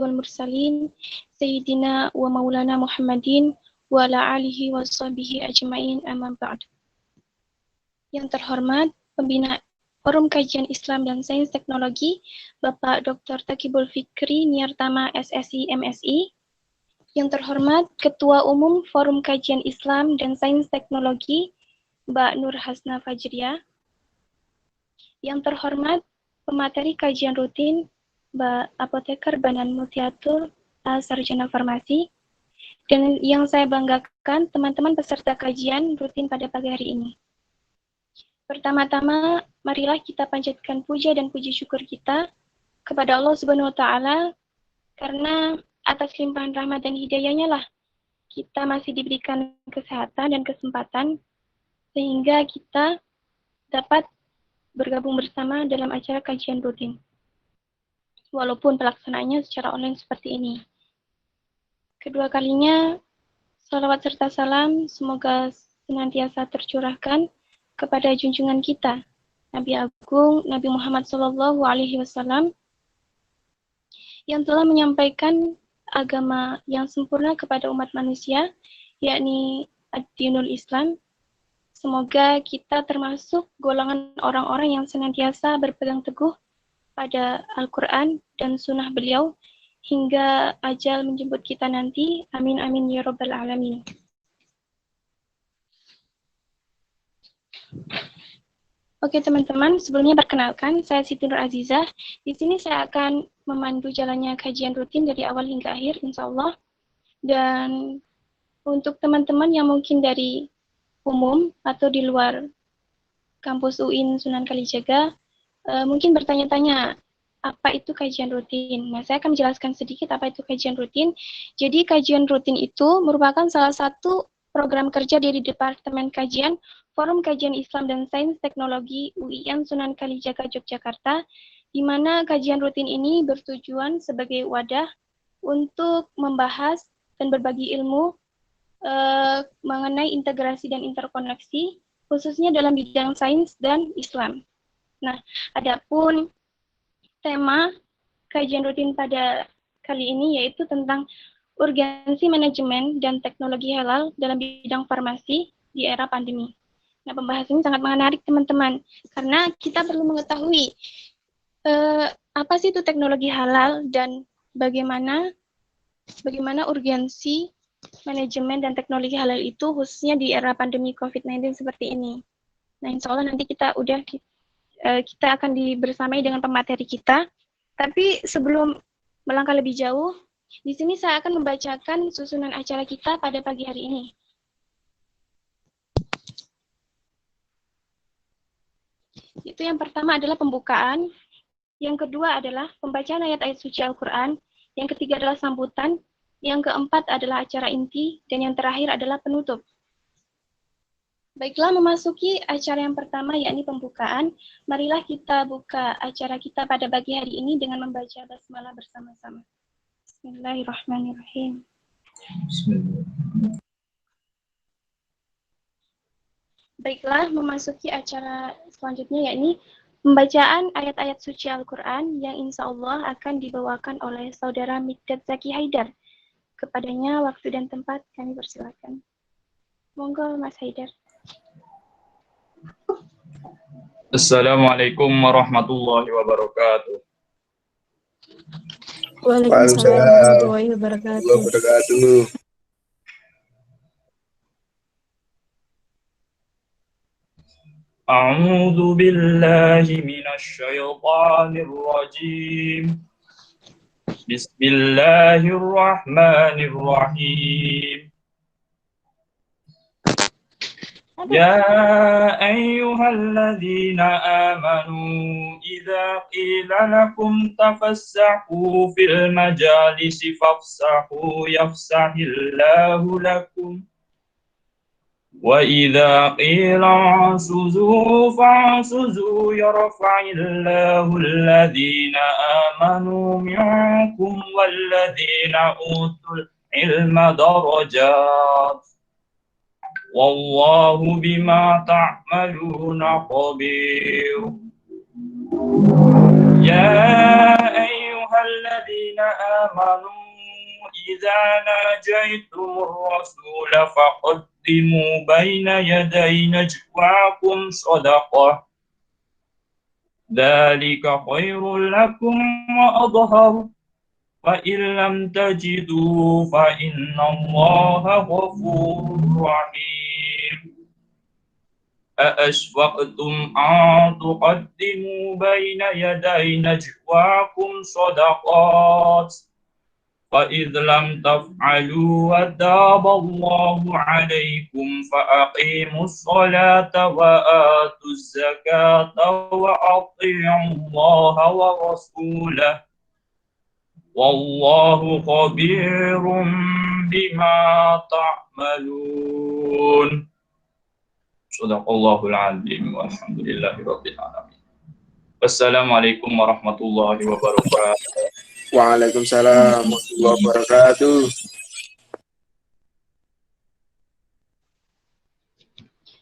wal mursalin sayyidina wa maulana Muhammadin wa ala alihi wa sahbihi ajma'in, amma ba'du. Yang terhormat pembina Forum Kajian Islam dan Sains Teknologi Bapak Dr. Taqibul Fikri Niyartama SSI MSI. Yang terhormat Ketua Umum Forum Kajian Islam dan Sains Teknologi Mbak Nur Hasna Fajriah. Yang terhormat pemateri kajian rutin Mbak Apoteker Banan Mutiatur, Sarjana Farmasi. Dan yang saya banggakan teman-teman peserta kajian rutin pada pagi hari ini. Pertama-tama, marilah kita panjatkan puja dan puji syukur kita kepada Allah Subhanahu wa Ta'ala, karena atas limpahan rahmat dan hidayahnya lah kita masih diberikan kesehatan dan kesempatan sehingga kita dapat bergabung bersama dalam acara kajian rutin. Walaupun pelaksanaannya secara online seperti ini. Kedua kalinya, salawat serta salam semoga senantiasa tercurahkan kepada junjungan kita, Nabi Agung, Nabi Muhammad SAW, yang telah menyampaikan agama yang sempurna kepada umat manusia, yakni Ad-Dinul Islam. Semoga kita termasuk golongan orang-orang yang senantiasa berpegang teguh pada Al-Quran dan sunnah beliau hingga ajal menjemput kita nanti. Amin amin ya rabbal alamin. Oke teman-teman, sebelumnya perkenalkan, saya Siti Nur Azizah. Di sini saya akan memandu jalannya kajian rutin dari awal hingga akhir, insya Allah. Dan untuk teman-teman yang mungkin dari umum atau di luar kampus UIN Sunan Kalijaga, mungkin bertanya-tanya, apa itu kajian rutin? Nah, saya akan menjelaskan sedikit apa itu kajian rutin. Jadi, kajian rutin itu merupakan salah satu program kerja dari Departemen Kajian Forum Kajian Islam dan Sains Teknologi UIN Sunan Kalijaga, Yogyakarta, di mana kajian rutin ini bertujuan sebagai wadah untuk membahas dan berbagi ilmu mengenai integrasi dan interkoneksi, khususnya dalam bidang sains dan Islam. Nah, adapun tema kajian rutin pada kali ini yaitu tentang urgensi manajemen dan teknologi halal dalam bidang farmasi di era pandemi. Nah, pembahasan ini sangat menarik teman-teman, karena kita perlu mengetahui apa sih itu teknologi halal dan bagaimana urgensi manajemen dan teknologi halal itu khususnya di era pandemi COVID-19 seperti ini. Nah, insya Allah nanti kita akan bersamai dengan pemateri kita. Tapi sebelum melangkah lebih jauh, di sini saya akan membacakan susunan acara kita pada pagi hari ini. Itu yang pertama adalah pembukaan, yang kedua adalah pembacaan ayat-ayat suci Al-Quran, yang ketiga adalah sambutan, yang keempat adalah acara inti, dan yang terakhir adalah penutup. Baiklah, memasuki acara yang pertama, yakni pembukaan. Marilah kita buka acara kita pada pagi hari ini dengan membaca basmalah bersama-sama. Bismillahirrahmanirrahim. Baiklah, memasuki acara selanjutnya, yakni pembacaan ayat-ayat suci Al-Quran yang insya Allah akan dibawakan oleh Saudara Mikdad Zaki Haidar. Kepadanya waktu dan tempat kami persilakan. Monggo Mas Haidar. Assalamualaikum warahmatullahi wabarakatuh. Waalaikumsalam warahmatullahi wabarakatuh. A'udzu billahi minasy syaithanir rajim. Bismillahirrahmanirrahim. Ya ayyuhalladzina amanu idza qila lakum tafassahu fil majalisi fafsahu yafsahillahu lakum wa idza qila ansuzu fa'suzu yarfa'illahu alladhina amanu minkum walladhina utul ilma darajat wallahu bima ta'maluna khabir. Ya الذين آمنوا إذا ناجيتم الرسول فقدموا بين يدي نجواكم صدقة ذلك خير لكم وأطهر فإن لم تجدوا فإن الله غفور رحيم أأشفقتم أن تقدموا بين يدي نجواكم صدقات فإذ لم تفعلوا وتاب الله عليكم فأقيموا الصلاة وآتوا الزكاة وأطيعوا الله ورسوله والله خبير بما تعملون. Sadaqallahul azim walhamdulillahi rabbil alamin. Wassalamualaikum warahmatullahi wabarakatuh. Waalaikumsalam warahmatullahi wabarakatuh.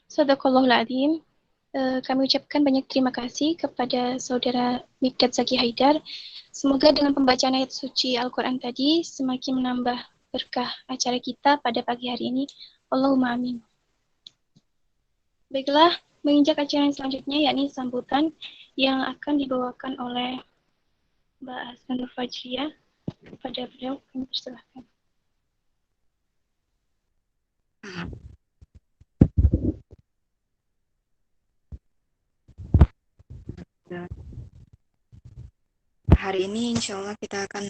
Sadaqallahul azim. Kami ucapkan banyak terima kasih kepada saudara Mikdad Zaki Haidar. Semoga dengan pembacaan ayat suci Al-Quran tadi semakin menambah berkah acara kita pada pagi hari ini. Allahumma amin. Baiklah, menginjak acara yang selanjutnya yakni sambutan yang akan dibawakan oleh Mbak Asmanur Fajriah. Kepada beliau kami persilahkan. Hari ini insya Allah kita akan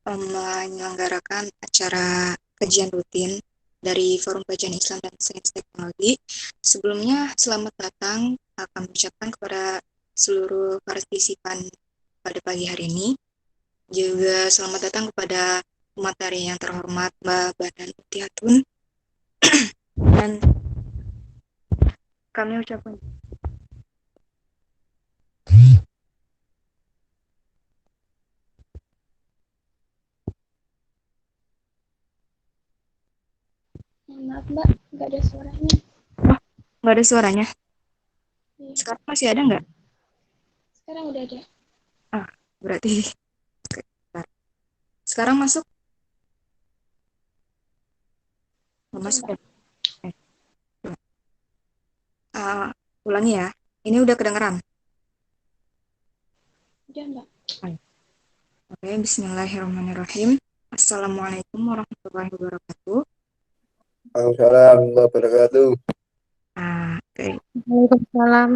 menyelenggarakan acara kajian rutin dari Forum Kajian Islam dan Sains Teknologi. Sebelumnya, selamat datang kami ucapkan kepada seluruh partisipan pada pagi hari ini. Juga selamat datang kepada pemateri yang terhormat Mbak Badan Utiatun. Dan kami ucapkan Maaf Mbak, nggak ada suaranya. nggak ada suaranya. Iya. Sekarang masih ada nggak? Sekarang udah ada. Berarti sekarang masuk? Nggak masuk ya? Ulangi ya. Ini udah kedengeran? Udah Mbak. Oke, bismillahirrahmanirrahim. Assalamualaikum warahmatullahi wabarakatuh. Waalaikumsalam warahmatullahi wabarakatuh. Oke. Waalaikumsalam.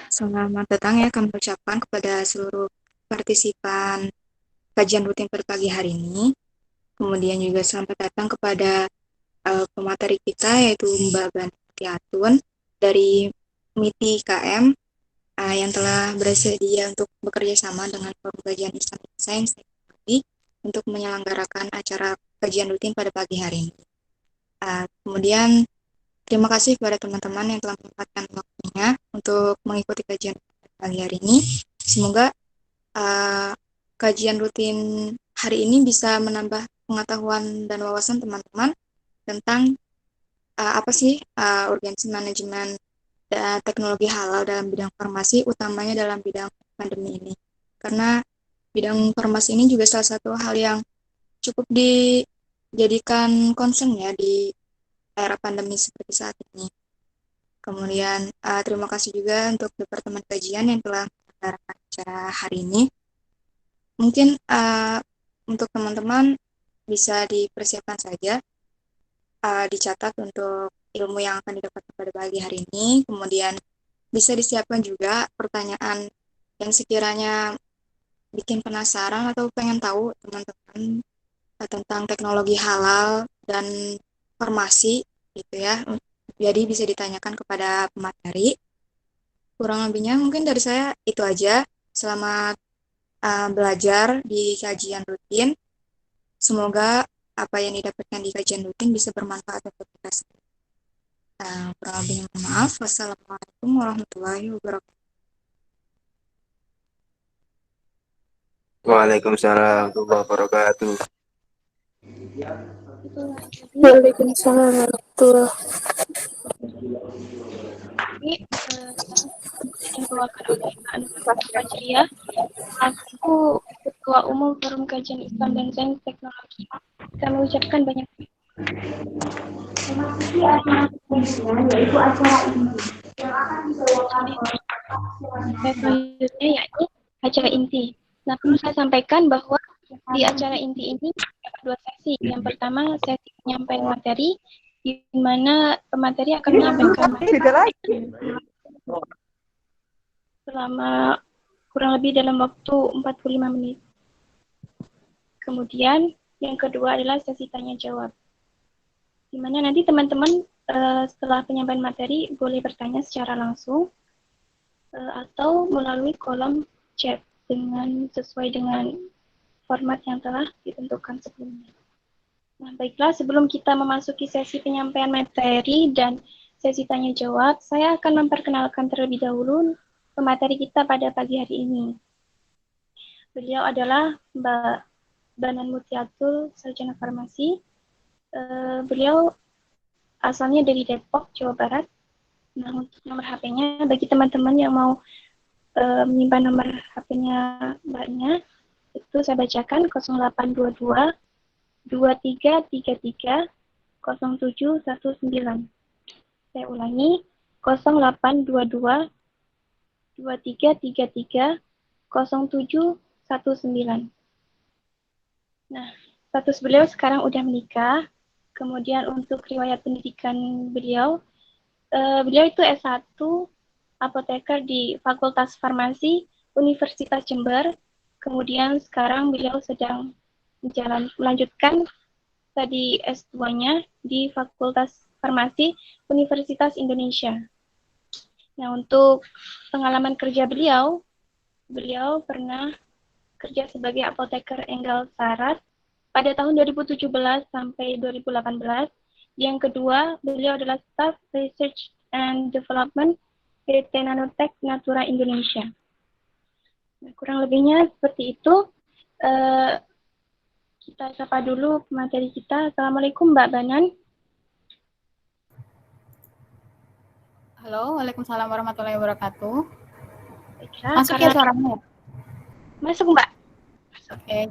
Selamat datang ya kami ucapkan kepada seluruh partisipan kajian rutin pada pagi hari ini. Kemudian juga selamat datang kepada pemateri kita yaitu Mbak Banti Atun dari MITI KM yang telah bersedia untuk bekerja sama dengan Forum Kajian Islam dan Sains Teknologi untuk menyelenggarakan acara kajian rutin pada pagi hari ini. Kemudian terima kasih kepada teman-teman yang telah menyempatkan waktunya untuk mengikuti kajian pagi hari ini. Semoga kajian rutin hari ini bisa menambah pengetahuan dan wawasan teman-teman tentang apa sih urgensi manajemen dan teknologi halal dalam bidang farmasi, utamanya dalam bidang pandemi ini. Karena bidang farmasi ini juga salah satu hal yang cukup dijadikan concern ya di era pandemi seperti saat ini. Kemudian terima kasih juga untuk Departemen Kajian yang telah menyelenggarakan acara hari ini. Mungkin untuk teman-teman bisa dipersiapkan saja, dicatat untuk ilmu yang akan didapatkan pada pagi hari ini. Kemudian bisa disiapkan juga pertanyaan yang sekiranya bikin penasaran atau pengen tahu teman-teman tentang teknologi halal dan farmasi gitu ya. Jadi bisa ditanyakan kepada pemateri. Kurang lebihnya mungkin dari saya itu aja. Selamat belajar di kajian rutin. Semoga apa yang didapatkan di kajian rutin bisa bermanfaat untuk kita semua. Kurang lebihnya maaf. Wassalamualaikum warahmatullahi wabarakatuh. Waalaikumsalam warahmatullahi wabarakatuh. Waalaikumsalam warahmatullahi wabarakatuh. yang dibawakan oleh Anwar Fajriah. Aku Ketua Umum Forum Kajian Islam dan Sains Teknologi. Kami ucapkan banyak memasuki acara selanjutnya, yaitu acara inti yang akan dibawakan oleh selanjutnya, yaitu acara inti. Nah, perlu saya sampaikan bahwa di acara inti ini ada 2 sesi. Yang pertama sesi penyampaian materi, di mana pemateri akan menyampaikan materi selama kurang lebih dalam waktu 45 menit. Kemudian yang kedua adalah sesi tanya jawab, di mana nanti teman-teman setelah penyampaian materi boleh bertanya secara langsung atau melalui kolom chat sesuai dengan format yang telah ditentukan sebelumnya. Nah, baiklah, sebelum kita memasuki sesi penyampaian materi dan sesi tanya jawab, saya akan memperkenalkan terlebih dahulu pemateri kita pada pagi hari ini. Beliau adalah Mbak Banan Mutiatul, sarjana farmasi. Beliau asalnya dari Depok, Jawa Barat. Nah, untuk nomor HP-nya, bagi teman-teman yang mau menyimpan nomor HP-nya Mbaknya, itu saya bacakan 0822 2333 0719. Saya ulangi, 0822 2333 0719. Nah, status beliau sekarang udah menikah. Kemudian untuk riwayat pendidikan beliau, beliau itu S1 apoteker di Fakultas Farmasi Universitas Jember. Kemudian sekarang beliau sedang melanjutkan studi S2-nya di Fakultas Farmasi Universitas Indonesia. Nah, untuk pengalaman kerja beliau pernah kerja sebagai apoteker Enggal Sarat pada tahun 2017 sampai 2018. Yang kedua, beliau adalah Staff Research and Development PT Nanotech Natura Indonesia. Nah, kurang lebihnya seperti itu. Kita sapa dulu pemateri kita. Assalamualaikum Mbak Banan. Halo, Waalaikumsalam warahmatullahi wabarakatuh. Baiklah, Masuk ya suaranya? Masuk Mbak. Oke,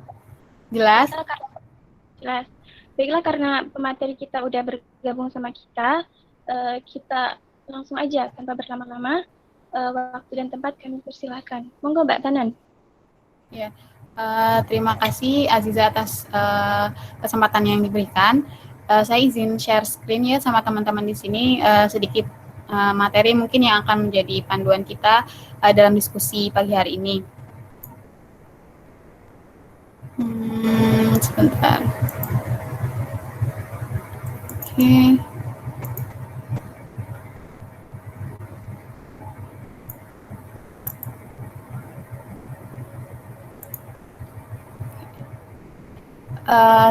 jelas? Jelas. Baiklah, karena pemateri kita udah bergabung sama kita, kita langsung aja tanpa berlama-lama. Waktu dan tempat kami persilahkan. Monggo Mbak Banan. Ya, terima kasih Aziza atas kesempatan yang diberikan. Saya izin share screen ya sama teman-teman di sini sedikit materi mungkin yang akan menjadi panduan kita dalam diskusi pagi hari ini. Sebentar. Oke.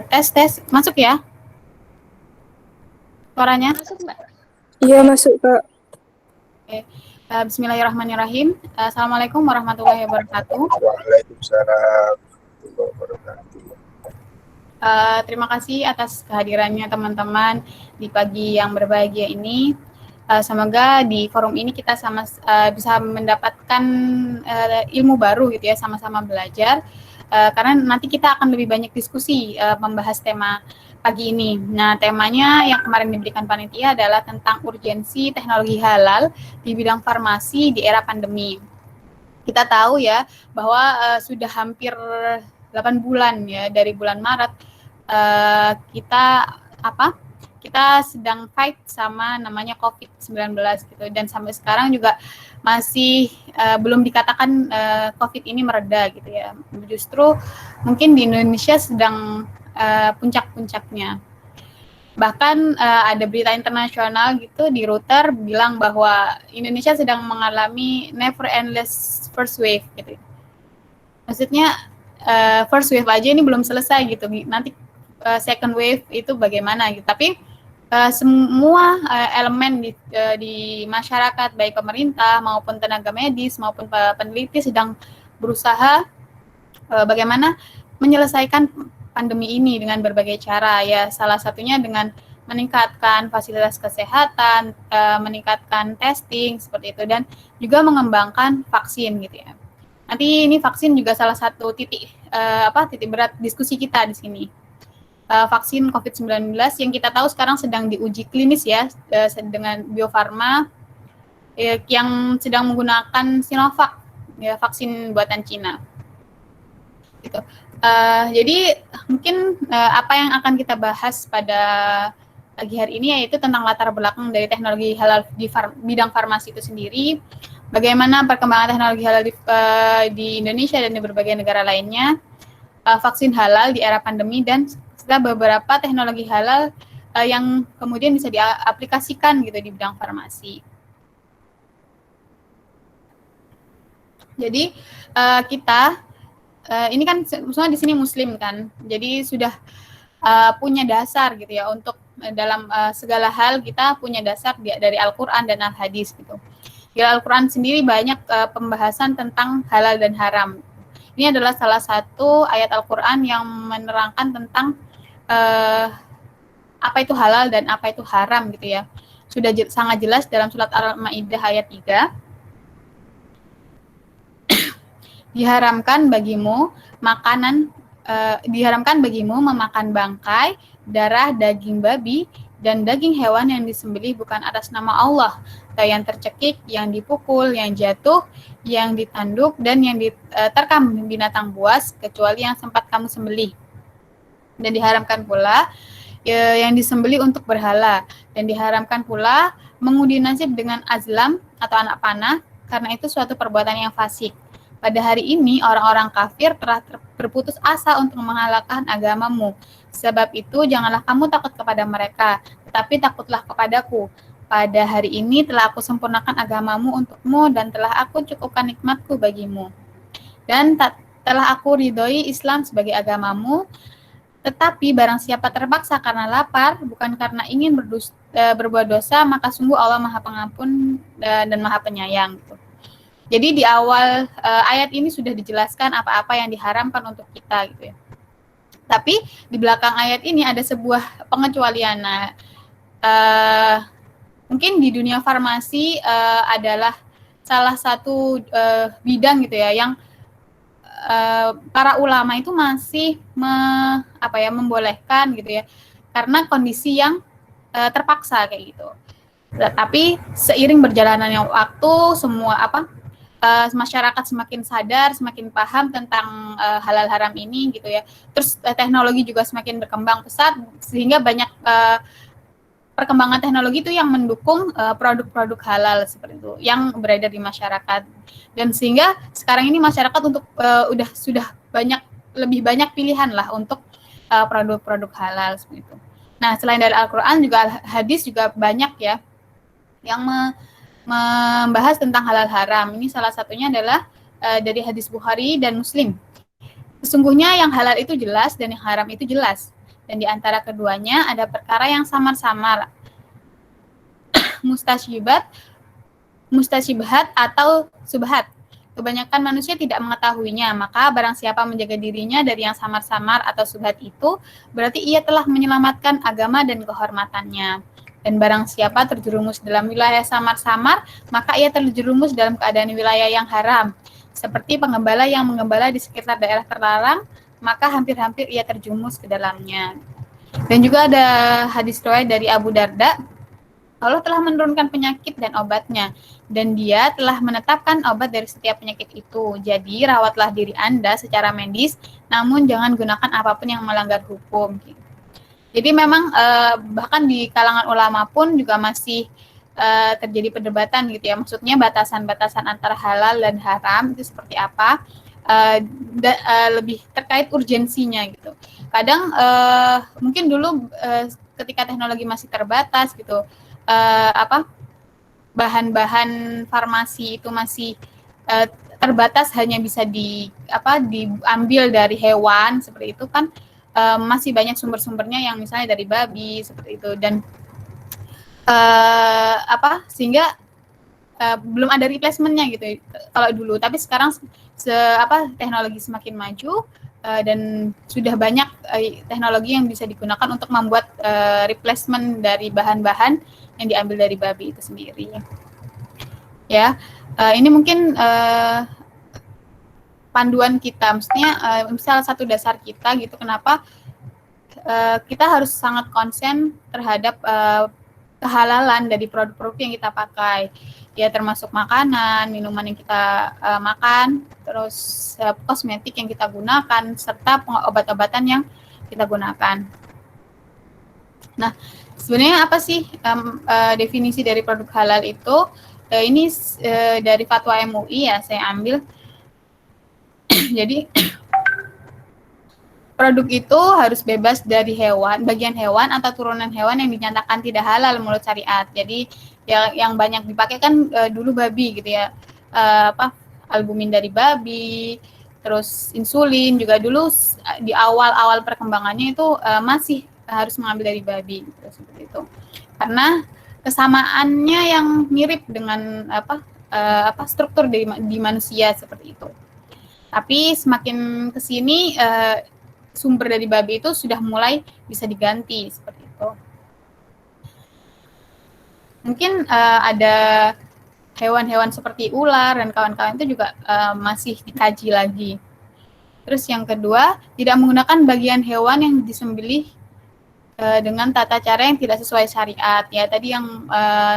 Tes masuk ya suaranya? Masuk Mbak. Iya masuk Kak. Oke. Bismillahirrahmanirrahim. Assalamualaikum warahmatullahi wabarakatuh. Waalaikumsalam warahmatullahi wabarakatuh. Terima kasih atas kehadirannya teman-teman di pagi yang berbahagia ini. Semoga di forum ini kita bisa mendapatkan ilmu baru gitu ya, sama-sama belajar. Karena nanti kita akan lebih banyak diskusi membahas tema pagi ini. Nah, temanya yang kemarin diberikan panitia adalah tentang urgensi teknologi halal di bidang farmasi di era pandemi. Kita tahu ya bahwa sudah hampir 8 bulan ya, dari bulan Maret kita sedang fight sama namanya COVID-19 gitu, dan sampai sekarang juga masih belum dikatakan COVID ini mereda gitu ya. Justru mungkin di Indonesia sedang puncak-puncaknya. Bahkan ada berita internasional gitu di Reuters bilang bahwa Indonesia sedang mengalami never endless first wave gitu. Maksudnya first wave aja ini belum selesai gitu. Nanti second wave itu bagaimana gitu. Tapi semua elemen di masyarakat, baik pemerintah maupun tenaga medis maupun peneliti sedang berusaha bagaimana menyelesaikan pandemi ini dengan berbagai cara ya. Salah satunya dengan meningkatkan fasilitas kesehatan, meningkatkan testing seperti itu, dan juga mengembangkan vaksin gitu ya. Nanti ini vaksin juga salah satu titik berat diskusi kita di sini. Vaksin COVID-19 yang kita tahu sekarang sedang diuji klinis ya dengan Bio Farma yang sedang menggunakan Sinovac ya, vaksin buatan Cina. Gitu. Jadi mungkin apa yang akan kita bahas pada pagi hari ini yaitu tentang latar belakang dari teknologi halal di bidang farmasi itu sendiri, bagaimana perkembangan teknologi halal di Indonesia dan di berbagai negara lainnya, vaksin halal di era pandemi, dan beberapa teknologi halal yang kemudian bisa diaplikasikan gitu di bidang farmasi. Jadi kita ini kan semua di sini Muslim kan, jadi sudah punya dasar gitu ya untuk dalam segala hal kita punya dasar dari Al-Quran dan Al-Hadis gitu. Di Al-Quran sendiri banyak pembahasan tentang halal dan haram. Ini adalah salah satu ayat Al-Quran yang menerangkan tentang apa itu halal dan apa itu haram gitu ya. Sudah sangat jelas dalam surat Al-Maidah ayat 3. Diharamkan bagimu memakan bangkai, darah, daging babi, dan daging hewan yang disembelih bukan atas nama Allah, atau yang tercekik, yang dipukul, yang jatuh, yang ditanduk, dan yang diterkam binatang buas, kecuali yang sempat kamu sembelih. Dan diharamkan pula yang disembelih untuk berhala, dan diharamkan pula mengundi nasib dengan azlam atau anak panah, karena itu suatu perbuatan yang fasik. Pada hari ini orang-orang kafir telah berputus asa untuk menghalakkan agamamu. Sebab itu janganlah kamu takut kepada mereka, tetapi takutlah kepadaku. Pada hari ini telah aku sempurnakan agamamu untukmu dan telah aku cukupkan nikmatku bagimu. Dan telah aku ridhoi Islam sebagai agamamu. Tetapi barang siapa terpaksa karena lapar, bukan karena ingin berbuat dosa, maka sungguh Allah Maha Pengampun dan Maha Penyayang. Gitu. Jadi di awal ayat ini sudah dijelaskan apa-apa yang diharamkan untuk kita gitu ya. Tapi di belakang ayat ini ada sebuah pengecualian. Nah, mungkin di dunia farmasi adalah salah satu bidang gitu ya yang para ulama itu masih membolehkan gitu ya, karena kondisi yang terpaksa kayak gitu. Tapi seiring berjalannya waktu, masyarakat semakin sadar, semakin paham tentang halal haram ini gitu ya. Terus teknologi juga semakin berkembang pesat, sehingga banyak perkembangan teknologi itu yang mendukung produk-produk halal seperti itu yang beredar di masyarakat. Dan sehingga sekarang ini masyarakat sudah lebih banyak pilihan lah untuk produk-produk halal seperti itu. Nah, selain dari Al-Qur'an juga hadis juga banyak ya yang membahas tentang halal haram. Ini salah satunya adalah dari hadis Bukhari dan Muslim. Sesungguhnya yang halal itu jelas dan yang haram itu jelas. Dan di antara keduanya ada perkara yang samar-samar, mustasyibat atau subhat. Kebanyakan manusia tidak mengetahuinya, maka barang siapa menjaga dirinya dari yang samar-samar atau subhat itu, berarti ia telah menyelamatkan agama dan kehormatannya. Dan barang siapa terjerumus dalam wilayah samar-samar, maka ia terjerumus dalam keadaan wilayah yang haram. Seperti pengembala yang mengembala di sekitar daerah terlarang, maka hampir-hampir ia terjumus ke dalamnya. Dan juga ada hadis riwayat dari Abu Darda, Allah telah menurunkan penyakit dan obatnya, dan dia telah menetapkan obat dari setiap penyakit itu. Jadi rawatlah diri Anda secara medis, namun jangan gunakan apapun yang melanggar hukum. Jadi memang bahkan di kalangan ulama pun juga masih terjadi perdebatan gitu ya. Maksudnya batasan-batasan antara halal dan haram itu seperti apa, lebih terkait urgensinya gitu. Kadang mungkin dulu ketika teknologi masih terbatas gitu, bahan-bahan farmasi itu masih terbatas, hanya bisa diambil dari hewan seperti itu kan, masih banyak sumber-sumbernya yang misalnya dari babi seperti itu, dan sehingga belum ada replacement-nya gitu kalau dulu. Tapi sekarang teknologi semakin maju, dan sudah banyak teknologi yang bisa digunakan untuk membuat replacement dari bahan-bahan yang diambil dari babi itu sendiri. Ya, ini mungkin panduan kita, maksudnya salah satu dasar kita gitu, kenapa kita harus sangat konsen terhadap kehalalan dari produk-produk yang kita pakai, ya termasuk makanan, minuman yang kita makan, terus kosmetik yang kita gunakan, serta obat-obatan yang kita gunakan. Nah, sebenarnya apa sih definisi dari produk halal itu? Ini dari fatwa MUI ya, saya ambil. Jadi produk itu harus bebas dari hewan, bagian hewan atau turunan hewan yang dinyatakan tidak halal menurut syariat. Jadi yang banyak dipakai kan dulu babi gitu ya, albumin dari babi, terus insulin juga dulu di awal-awal perkembangannya itu masih harus mengambil dari babi gitu, seperti itu. Karena kesamaannya yang mirip dengan struktur di manusia seperti itu. Tapi semakin ke sini sumber dari babi itu sudah mulai bisa diganti seperti itu. Mungkin ada hewan-hewan seperti ular dan kawan-kawan itu juga masih dikaji lagi. Terus yang kedua, tidak menggunakan bagian hewan yang disembelih dengan tata cara yang tidak sesuai syariat. Ya tadi yang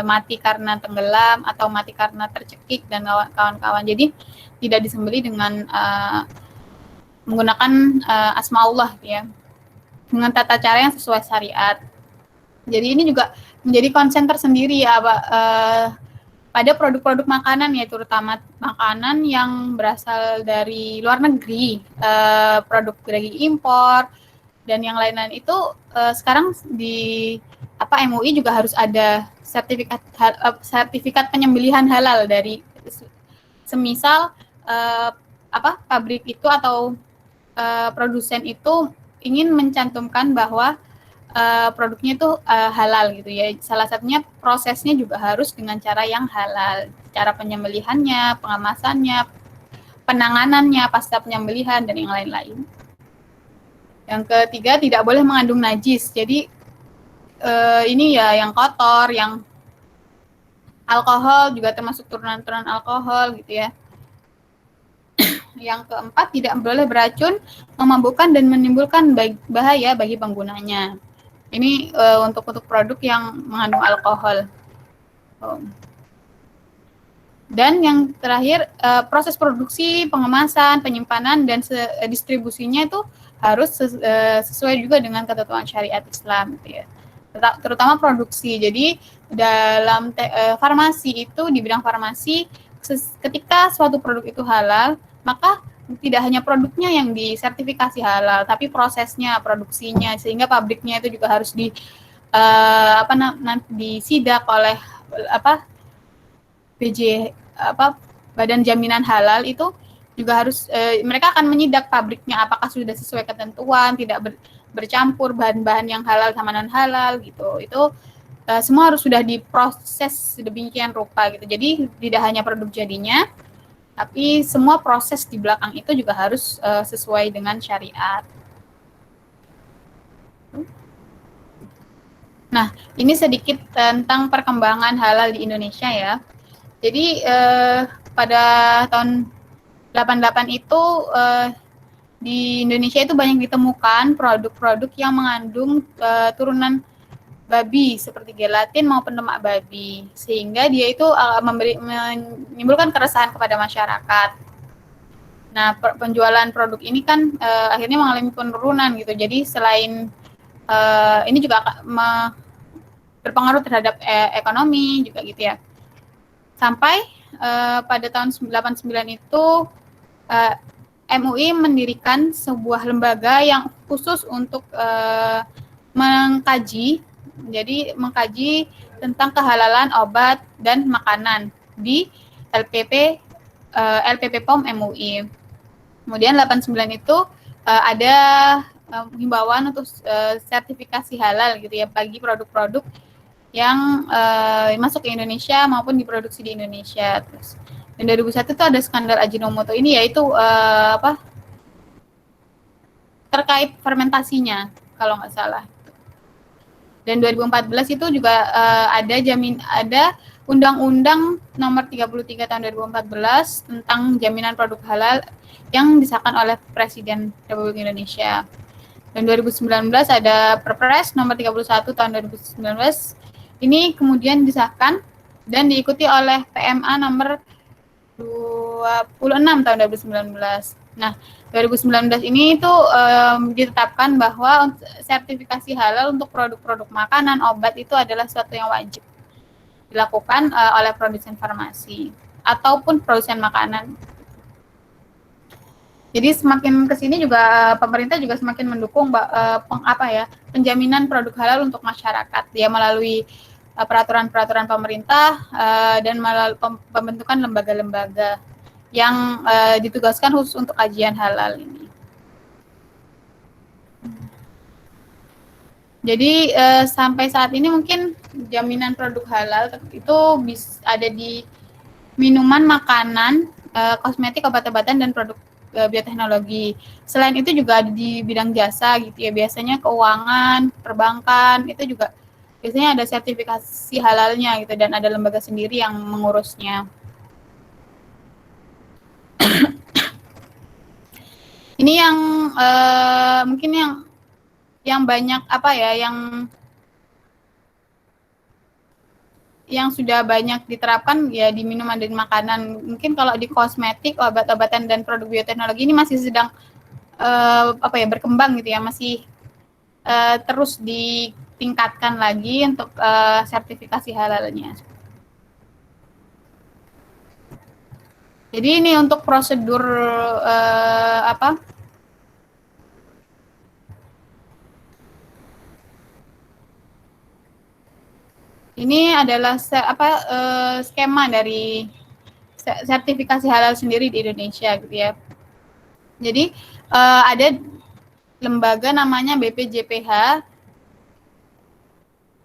mati karena tenggelam atau mati karena tercekik dan kawan-kawan. Jadi tidak disembelih dengan menggunakan asmaullah ya, dengan tata cara yang sesuai syariat. Jadi ini juga menjadi konsen tersendiri ya pada produk-produk makanan ya, terutama makanan yang berasal dari luar negeri, produk dari impor dan yang lain-lain itu sekarang di MUI juga harus ada sertifikat penyembelihan halal dari semisal pabrik itu atau produsen itu ingin mencantumkan bahwa produknya itu halal gitu ya. Salah satunya prosesnya juga harus dengan cara yang halal. Cara penyembelihannya, pengemasannya, penanganannya pasca penyembelihan dan yang lain-lain. Yang ketiga, tidak boleh mengandung najis. Jadi ini ya yang kotor, yang alkohol juga termasuk turunan-turunan alkohol gitu ya. Yang keempat, tidak boleh beracun, memabukkan dan menimbulkan bahaya bagi penggunanya. Ini untuk produk yang mengandung alkohol. Dan yang terakhir, proses produksi, pengemasan, penyimpanan dan distribusinya itu harus sesuai juga dengan ketentuan syariat Islam, gitu ya. Terutama produksi. Jadi dalam farmasi itu, di bidang farmasi, ketika suatu produk itu halal, maka tidak hanya produknya yang disertifikasi halal, tapi prosesnya, produksinya, sehingga pabriknya itu juga harus disidak oleh Badan Jaminan Halal itu juga harus mereka akan menyidak pabriknya apakah sudah sesuai ketentuan, tidak bercampur bahan-bahan yang halal sama non halal gitu. Itu semua harus sudah diproses sedemikian rupa gitu. Jadi tidak hanya produk jadinya, tapi semua proses di belakang itu juga harus sesuai dengan syariat. Nah, ini sedikit tentang perkembangan halal di Indonesia ya. Jadi pada tahun 88 itu di Indonesia itu banyak ditemukan produk-produk yang mengandung turunan babi seperti gelatin maupun lemak babi, sehingga dia itu menimbulkan keresahan kepada masyarakat. Nah, penjualan produk ini kan akhirnya mengalami penurunan gitu. Jadi selain ini juga berpengaruh terhadap ekonomi juga gitu ya. Sampai pada tahun 89 itu MUI mendirikan sebuah lembaga yang khusus untuk mengkaji tentang kehalalan obat dan makanan di LPP POM MUI. Kemudian 89 itu ada himbauan untuk sertifikasi halal gitu ya bagi produk-produk yang masuk ke Indonesia maupun diproduksi di Indonesia. Terus dan 2001 itu ada skandal Ajinomoto ini, yaitu terkait fermentasinya kalau nggak salah. Dan 2014 itu juga ada Undang-Undang Nomor 33 Tahun 2014 tentang jaminan produk halal yang disahkan oleh Presiden Republik Indonesia. Dan 2019 ada Perpres Nomor 31 Tahun 2019. Ini kemudian disahkan dan diikuti oleh PMA Nomor 26 Tahun 2019. Nah, 2019 ini itu ditetapkan bahwa sertifikasi halal untuk produk-produk makanan, obat itu adalah suatu yang wajib dilakukan oleh produsen farmasi ataupun produsen makanan. Jadi semakin ke sini juga pemerintah juga semakin mendukung penjaminan produk halal untuk masyarakat ya melalui peraturan-peraturan pemerintah dan melalui pembentukan lembaga-lembaga yang ditugaskan khusus untuk kajian halal ini. Jadi sampai saat ini mungkin jaminan produk halal itu ada di minuman, makanan, kosmetik, obat-obatan, dan produk bioteknologi. Selain itu juga ada di bidang jasa gitu ya, biasanya keuangan, perbankan, itu juga biasanya ada sertifikasi halalnya gitu dan ada lembaga sendiri yang mengurusnya. Ini yang mungkin yang banyak yang sudah banyak diterapkan ya di minuman dan makanan. Mungkin kalau di kosmetik, obat-obatan dan produk bioteknologi ini masih sedang berkembang gitu ya, masih terus ditingkatkan lagi untuk sertifikasi halalnya. Jadi ini untuk prosedur ini adalah skema dari sertifikasi halal sendiri di Indonesia gitu ya. Jadi ada lembaga namanya BPJPH,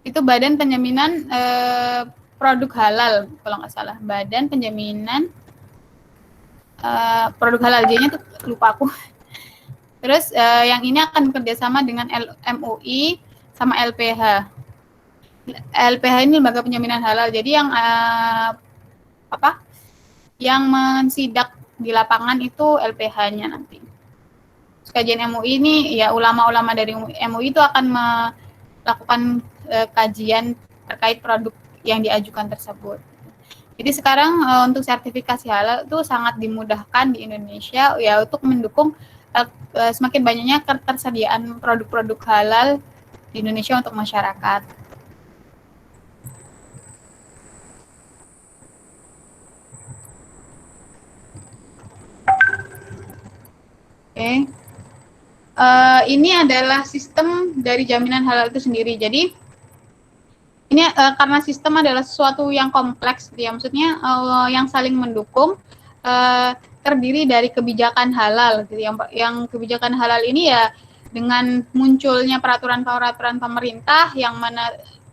itu Badan Penjaminan Produk Halal kalau nggak salah, Badan Penjaminan Produk Halal, J-nya tuh lupa aku. Terus yang ini akan bekerjasama dengan MUI sama LPH. LPH ini lembaga penjaminan halal. Jadi yang yang mensidak di lapangan itu LPH-nya nanti. Kajian MUI ini ya ulama-ulama dari MUI itu akan melakukan kajian terkait produk yang diajukan tersebut. Jadi sekarang untuk sertifikasi halal itu sangat dimudahkan di Indonesia ya untuk mendukung semakin banyaknya ketersediaan produk-produk halal di Indonesia untuk masyarakat. Oke. Ini adalah sistem dari jaminan halal itu sendiri. Jadi ini karena sistem adalah sesuatu yang kompleks, ya, maksudnya yang saling mendukung, terdiri dari kebijakan halal. Gitu. Yang kebijakan halal ini ya dengan munculnya peraturan-peraturan pemerintah yang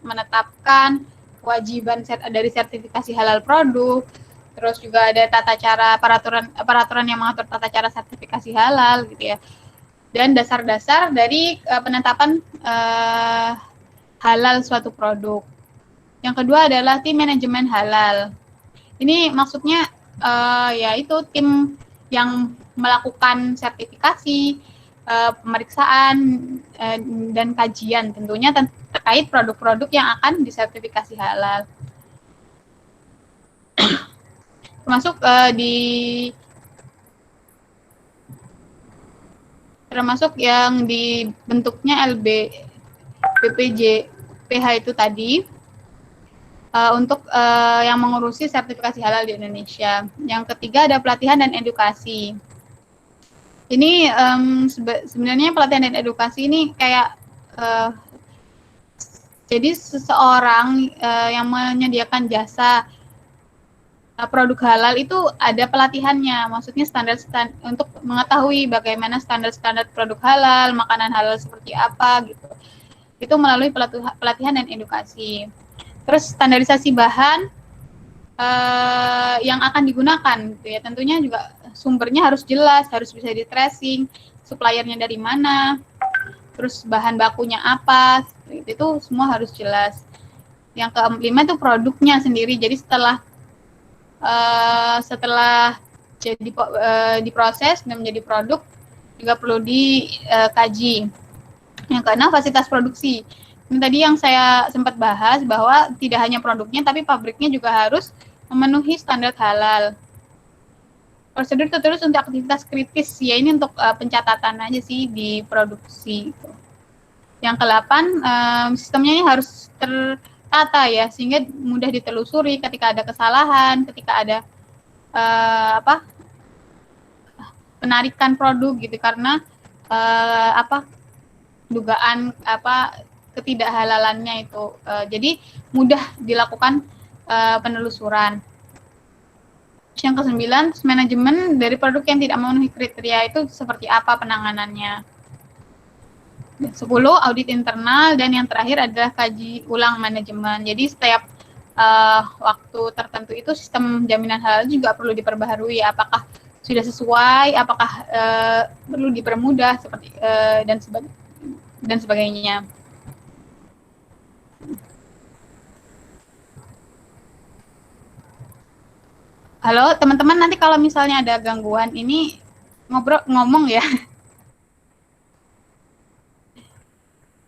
menetapkan kewajiban dari sertifikasi halal produk, terus juga ada tata cara peraturan yang mengatur tata cara sertifikasi halal, gitu ya. Dan dasar-dasar dari penetapan halal suatu produk. Yang kedua adalah tim manajemen halal. Ini maksudnya yaitu tim yang melakukan sertifikasi, pemeriksaan dan kajian tentunya terkait produk-produk yang akan disertifikasi halal. Termasuk yang dibentuknya BPJPH itu tadi untuk yang mengurusi sertifikasi halal di Indonesia. Yang ketiga ada pelatihan dan edukasi. Ini sebenarnya pelatihan dan edukasi ini kayak jadi seseorang yang menyediakan jasa produk halal itu ada pelatihannya, maksudnya standar untuk mengetahui bagaimana standar-standar produk halal, makanan halal seperti apa gitu. Itu melalui pelatihan dan edukasi. Terus standarisasi bahan yang akan digunakan gitu ya. Tentunya juga sumbernya harus jelas, harus bisa di tracing suppliernya dari mana, terus bahan bakunya apa, itu semua harus jelas. Yang kelima itu produknya sendiri. Jadi setelah jadi diproses dan menjadi produk juga perlu dikaji. Yang keenam, fasilitas produksi. Ini tadi yang saya sempat bahas bahwa tidak hanya produknya tapi pabriknya juga harus memenuhi standar halal. Prosedur tertulis untuk aktivitas kritis, ya ini untuk pencatatan aja sih di produksi. Yang ke-8, sistemnya ini harus tertata ya, sehingga mudah ditelusuri ketika ada kesalahan, ketika ada penarikan produk gitu, karena dugaan ketidakhalalannya itu. Jadi mudah dilakukan penelusuran. Yang ke-9, manajemen dari produk yang tidak memenuhi kriteria itu seperti apa penanganannya. 10, audit internal, dan yang terakhir adalah kaji ulang manajemen. Jadi setiap waktu tertentu itu sistem jaminan halal juga perlu diperbaharui, apakah sudah sesuai, apakah perlu dipermudah seperti dan sebagainya. Halo teman-teman, nanti kalau misalnya ada gangguan ini ngomong ya.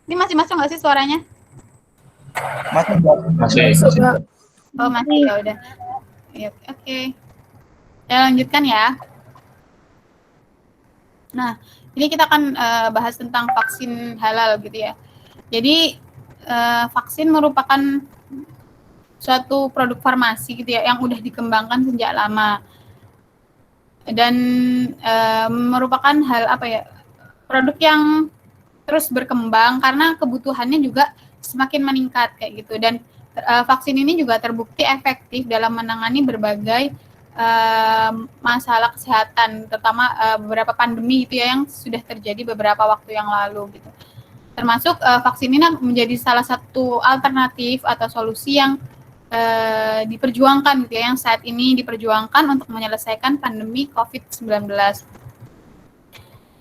Ini masih masuk nggak sih suaranya? Masih. Oh masih, ya udah. Ya, oke. Saya lanjutkan ya. Nah, ini kita akan bahas tentang vaksin halal gitu ya. Jadi vaksin merupakan suatu produk farmasi gitu ya yang udah dikembangkan sejak lama dan merupakan produk yang terus berkembang karena kebutuhannya juga semakin meningkat kayak gitu, dan vaksin ini juga terbukti efektif dalam menangani berbagai masalah kesehatan, terutama beberapa pandemi gitu ya yang sudah terjadi beberapa waktu yang lalu gitu. Termasuk vaksin ini menjadi salah satu alternatif atau solusi yang diperjuangkan gitu ya, yang saat ini diperjuangkan untuk menyelesaikan pandemi COVID-19.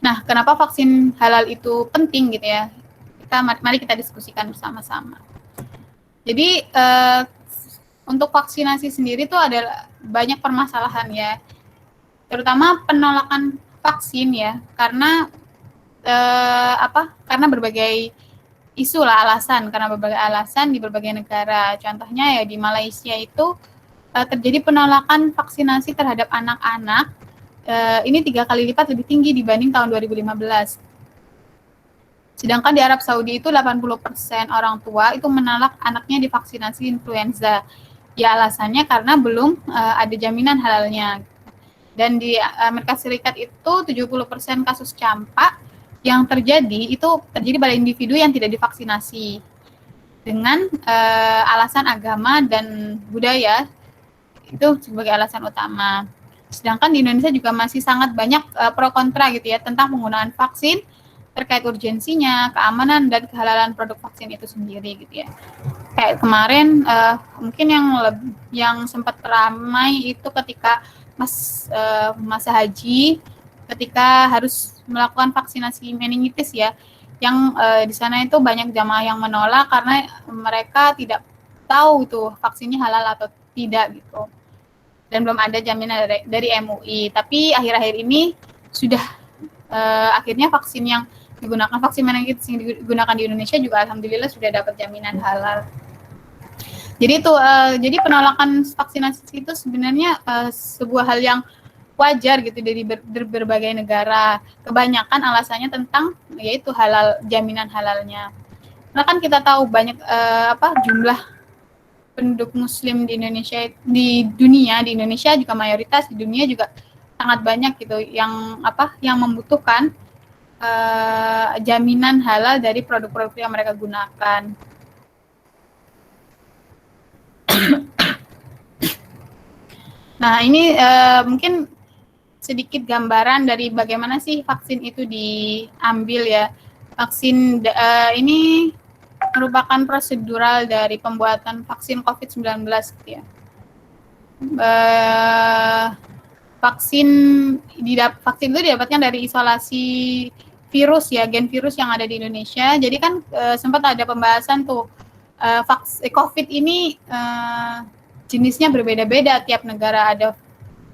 Nah, kenapa vaksin halal itu penting gitu ya? Mari kita diskusikan bersama-sama. Jadi untuk vaksinasi sendiri itu ada banyak permasalahan ya, terutama penolakan vaksin ya, karena karena berbagai isu lah karena berbagai alasan di berbagai negara. Contohnya ya di Malaysia itu terjadi penolakan vaksinasi terhadap anak-anak. Ini 3 kali lipat lebih tinggi dibanding tahun 2015. Sedangkan di Arab Saudi itu 80% orang tua itu menolak anaknya divaksinasi influenza. Ya alasannya karena belum ada jaminan halalnya. Dan di Amerika Serikat itu 70% kasus campak yang terjadi pada individu yang tidak divaksinasi dengan alasan agama dan budaya, itu sebagai alasan utama. Sedangkan di Indonesia juga masih sangat banyak pro kontra gitu ya tentang penggunaan vaksin terkait urgensinya, keamanan dan kehalalan produk vaksin itu sendiri gitu ya. Kayak kemarin mungkin yang sempat ramai itu ketika masa haji, ketika harus melakukan vaksinasi meningitis ya, yang di sana itu banyak jamaah yang menolak karena mereka tidak tahu itu vaksinnya halal atau tidak gitu, dan belum ada jaminan dari MUI. Tapi akhir-akhir ini sudah akhirnya vaksin meningitis yang digunakan di Indonesia juga alhamdulillah sudah dapat jaminan halal. Jadi jadi penolakan vaksinasi itu sebenarnya sebuah hal yang wajar gitu dari berbagai negara. Kebanyakan alasannya tentang yaitu jaminan halalnya. Karena kan kita tahu banyak jumlah penduduk muslim di Indonesia juga mayoritas, di dunia juga sangat banyak gitu yang membutuhkan jaminan halal dari produk-produk yang mereka gunakan. Nah, ini mungkin sedikit gambaran dari bagaimana sih vaksin itu diambil ya. Vaksin ini merupakan prosedural dari pembuatan vaksin COVID-19 gitu ya. vaksin itu didapatkan dari isolasi virus ya, gen virus yang ada di Indonesia. Jadi kan sempat ada pembahasan tuh COVID ini jenisnya berbeda-beda tiap negara. Ada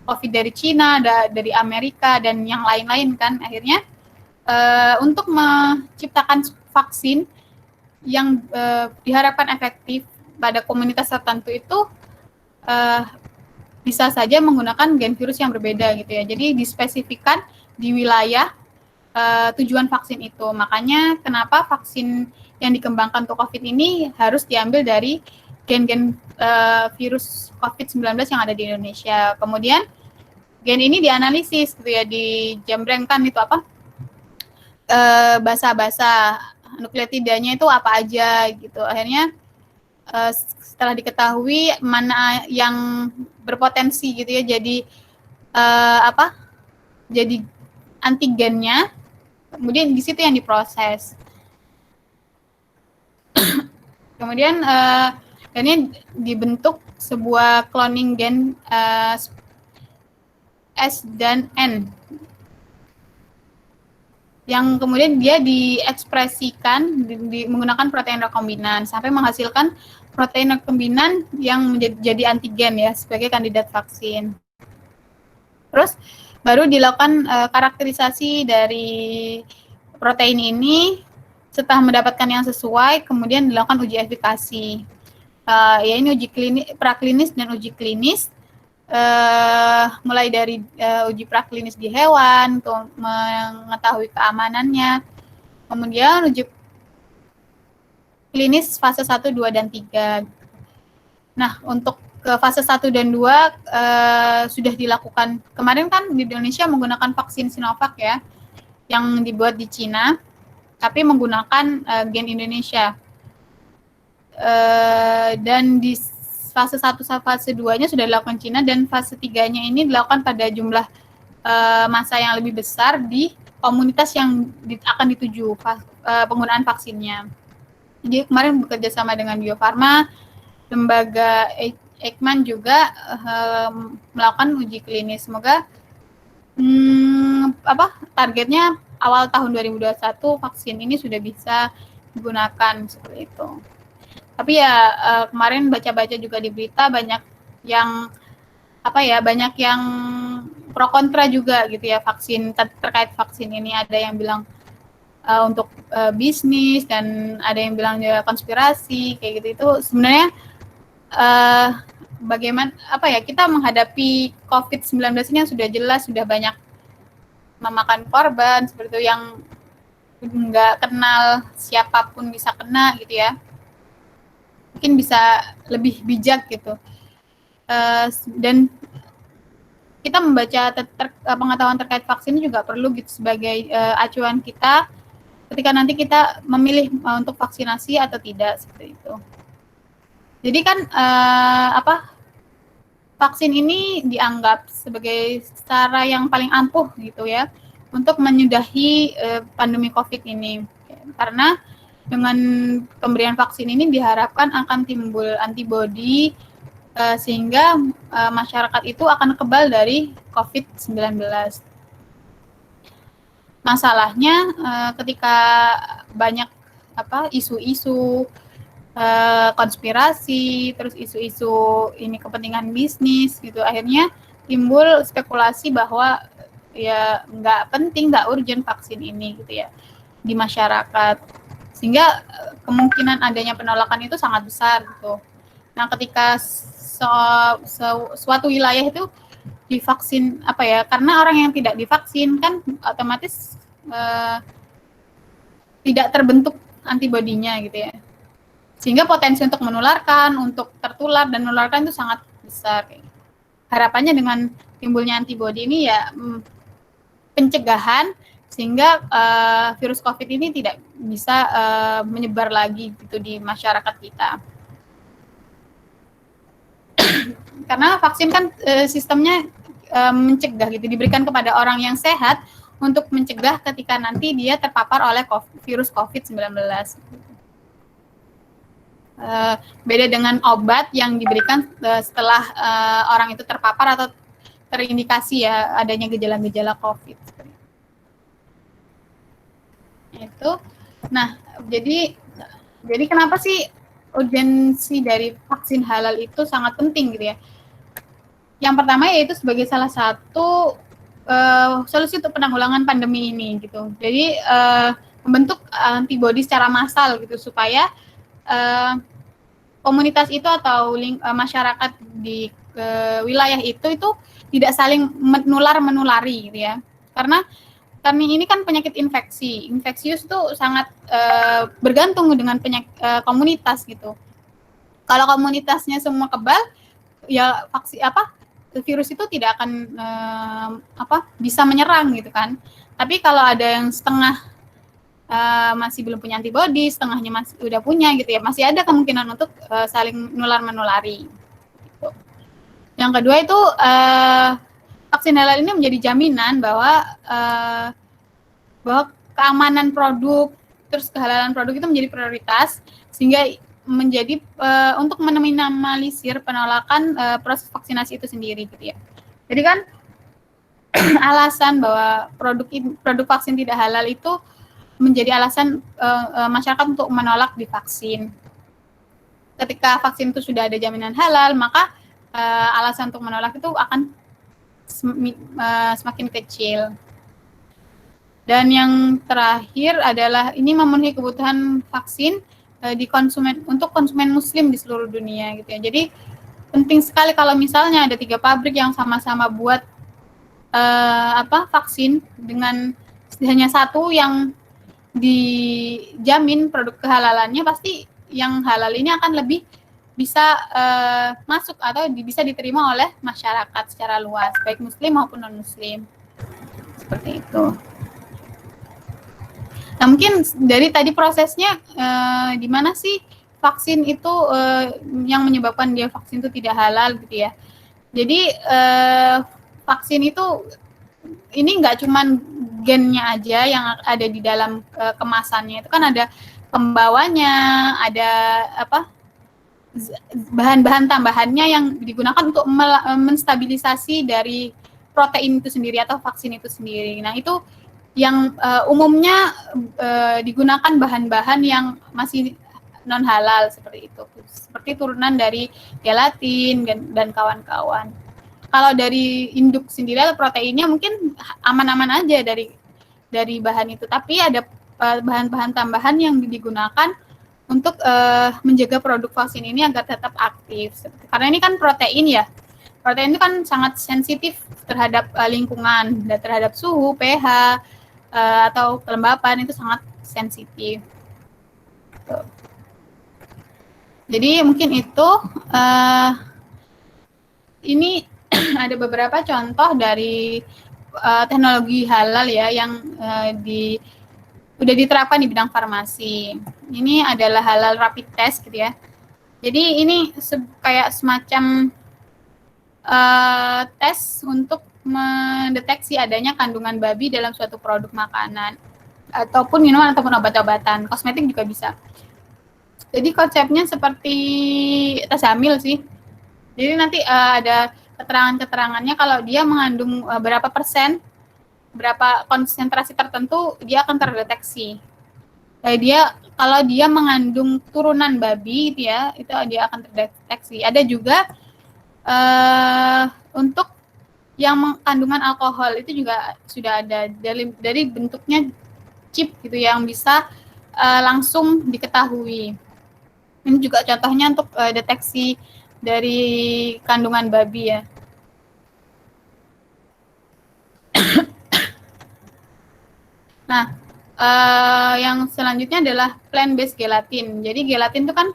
COVID dari Cina, ada dari Amerika dan yang lain-lain kan. Akhirnya untuk menciptakan vaksin yang diharapkan efektif pada komunitas tertentu itu bisa saja menggunakan gen virus yang berbeda gitu ya. Jadi dispesifikkan di wilayah tujuan vaksin itu. Makanya kenapa vaksin yang dikembangkan untuk COVID ini harus diambil dari gen-gen virus COVID-19 yang ada di Indonesia. Kemudian gen ini dianalisis gitu ya, dijambrengkan itu apa? Basa-basa nukleotidanya itu apa aja gitu. Akhirnya setelah diketahui mana yang berpotensi gitu ya jadi jadi antigennya, kemudian di situ yang diproses. Kemudian ini dibentuk sebuah cloning gen S dan N yang kemudian dia diekspresikan menggunakan protein rekombinan sampai menghasilkan protein rekombinan yang menjadi antigen ya sebagai kandidat vaksin. Terus baru dilakukan karakterisasi dari protein ini. Setelah mendapatkan yang sesuai, kemudian dilakukan uji efikasi. Ya ini uji klinis, praklinis dan uji klinis. Mulai dari uji praklinis di hewan untuk mengetahui keamanannya, kemudian uji klinis fase 1, 2, dan 3. Nah, untuk ke fase 1 dan 2 sudah dilakukan. Kemarin kan di Indonesia menggunakan vaksin Sinovac ya, yang dibuat di Cina, tapi menggunakan gen Indonesia. Dan di fase 1 sampai fase 2-nya sudah dilakukan Cina, dan fase 3-nya ini dilakukan pada jumlah massa yang lebih besar di komunitas yang akan dituju penggunaan vaksinnya. Jadi kemarin bekerja sama dengan Bio Farma, lembaga Eijkman juga melakukan uji klinis. Semoga targetnya awal tahun 2021 vaksin ini sudah bisa digunakan seperti itu. Tapi ya kemarin baca-baca juga di berita banyak yang banyak yang pro kontra juga gitu ya vaksin terkait vaksin ini. Ada yang bilang untuk bisnis dan ada yang bilang juga konspirasi kayak gitu. Itu sebenarnya bagaimana kita menghadapi COVID-19 ini yang sudah jelas sudah banyak memakan korban seperti itu, yang nggak kenal siapapun bisa kena gitu ya. Mungkin bisa lebih bijak gitu. Dan kita membaca pengetahuan terkait vaksin ini juga perlu gitu sebagai acuan kita ketika nanti kita memilih untuk vaksinasi atau tidak seperti itu. Jadi kan vaksin ini dianggap sebagai cara yang paling ampuh gitu ya untuk menyudahi pandemi COVID ini. Karena dengan pemberian vaksin ini diharapkan akan timbul antibodi sehingga masyarakat itu akan kebal dari COVID-19. Masalahnya ketika banyak isu-isu konspirasi, terus isu-isu ini kepentingan bisnis gitu, akhirnya timbul spekulasi bahwa ya nggak penting, nggak urgent vaksin ini gitu ya di masyarakat, sehingga kemungkinan adanya penolakan itu sangat besar gitu. Nah, ketika suatu wilayah itu divaksin karena orang yang tidak divaksin kan otomatis tidak terbentuk antibodinya gitu ya, sehingga potensi untuk menularkan, untuk tertular dan menularkan itu sangat besar. Harapannya dengan timbulnya antibodi ini ya pencegahan sehingga virus COVID ini tidak bisa menyebar lagi gitu di masyarakat kita. Karena vaksin kan sistemnya mencegah gitu, diberikan kepada orang yang sehat untuk mencegah ketika nanti dia terpapar oleh virus COVID-19. Beda dengan obat yang diberikan setelah orang itu terpapar atau terindikasi ya adanya gejala-gejala COVID. Itu. Nah, jadi kenapa sih urgensi dari vaksin halal itu sangat penting gitu ya? Yang pertama yaitu sebagai salah satu solusi untuk penanggulangan pandemi ini gitu. Jadi membentuk antibodi secara massal gitu supaya komunitas itu atau masyarakat di wilayah itu tidak saling menulari gitu ya. Karena ini kan penyakit infeksius itu sangat bergantung dengan komunitas gitu. Kalau komunitasnya semua kebal, ya virus itu tidak akan bisa menyerang gitu kan. Tapi kalau ada yang setengah masih belum punya antibodi, setengahnya masih udah punya gitu ya, masih ada kemungkinan untuk saling menulari. Gitu. Yang kedua itu vaksin halal ini menjadi jaminan bahwa keamanan produk, terus kehalalan produk itu menjadi prioritas, sehingga menjadi untuk meminimalisir penolakan proses vaksinasi itu sendiri gitu ya. Jadi kan alasan bahwa produk vaksin tidak halal itu menjadi alasan masyarakat untuk menolak divaksin. Ketika vaksin itu sudah ada jaminan halal, maka alasan untuk menolak itu akan semakin kecil. Dan yang terakhir adalah ini memenuhi kebutuhan vaksin untuk konsumen muslim di seluruh dunia gitu ya. Jadi penting sekali kalau misalnya ada 3 pabrik yang sama-sama buat vaksin dengan hanya satu yang dijamin produk kehalalannya, pasti yang halal ini akan lebih bisa masuk atau bisa diterima oleh masyarakat secara luas, baik muslim maupun non muslim. Seperti itu. Nah, mungkin dari tadi prosesnya di mana sih vaksin itu yang menyebabkan dia vaksin itu tidak halal gitu ya. Jadi vaksin itu ini nggak cuman gennya aja yang ada di dalam kemasannya, itu kan ada pembawanya, ada bahan-bahan tambahannya yang digunakan untuk menstabilisasi dari protein itu sendiri atau vaksin itu sendiri. Nah, itu yang umumnya digunakan bahan-bahan yang masih non halal seperti itu, seperti turunan dari gelatin dan kawan-kawan. Kalau dari induk sendiri atau proteinnya mungkin aman-aman aja dari bahan itu, tapi ada bahan-bahan tambahan yang digunakan untuk menjaga produk vaksin ini agar tetap aktif. Karena ini kan protein ya, protein itu kan sangat sensitif terhadap lingkungan, terhadap suhu, pH, atau kelembapan, itu sangat sensitif. Jadi mungkin itu ini ada beberapa contoh dari teknologi halal ya yang udah diterapkan di bidang farmasi. Ini adalah halal rapid test gitu ya. Jadi ini kayak semacam tes untuk mendeteksi adanya kandungan babi dalam suatu produk makanan ataupun minuman ataupun obat-obatan, kosmetik juga bisa. Jadi konsepnya seperti tes hamil sih. Jadi nanti ada keterangan-keterangannya kalau dia mengandung berapa persen, berapa konsentrasi tertentu, dia akan terdeteksi. Kalau dia mengandung turunan babi gitu ya, itu dia akan terdeteksi. Ada juga untuk yang kandungan alkohol itu juga sudah ada dari bentuknya chip gitu yang bisa langsung diketahui. Ini juga contohnya untuk deteksi dari kandungan babi ya. Nah, yang selanjutnya adalah plant-based gelatin. Jadi gelatin itu kan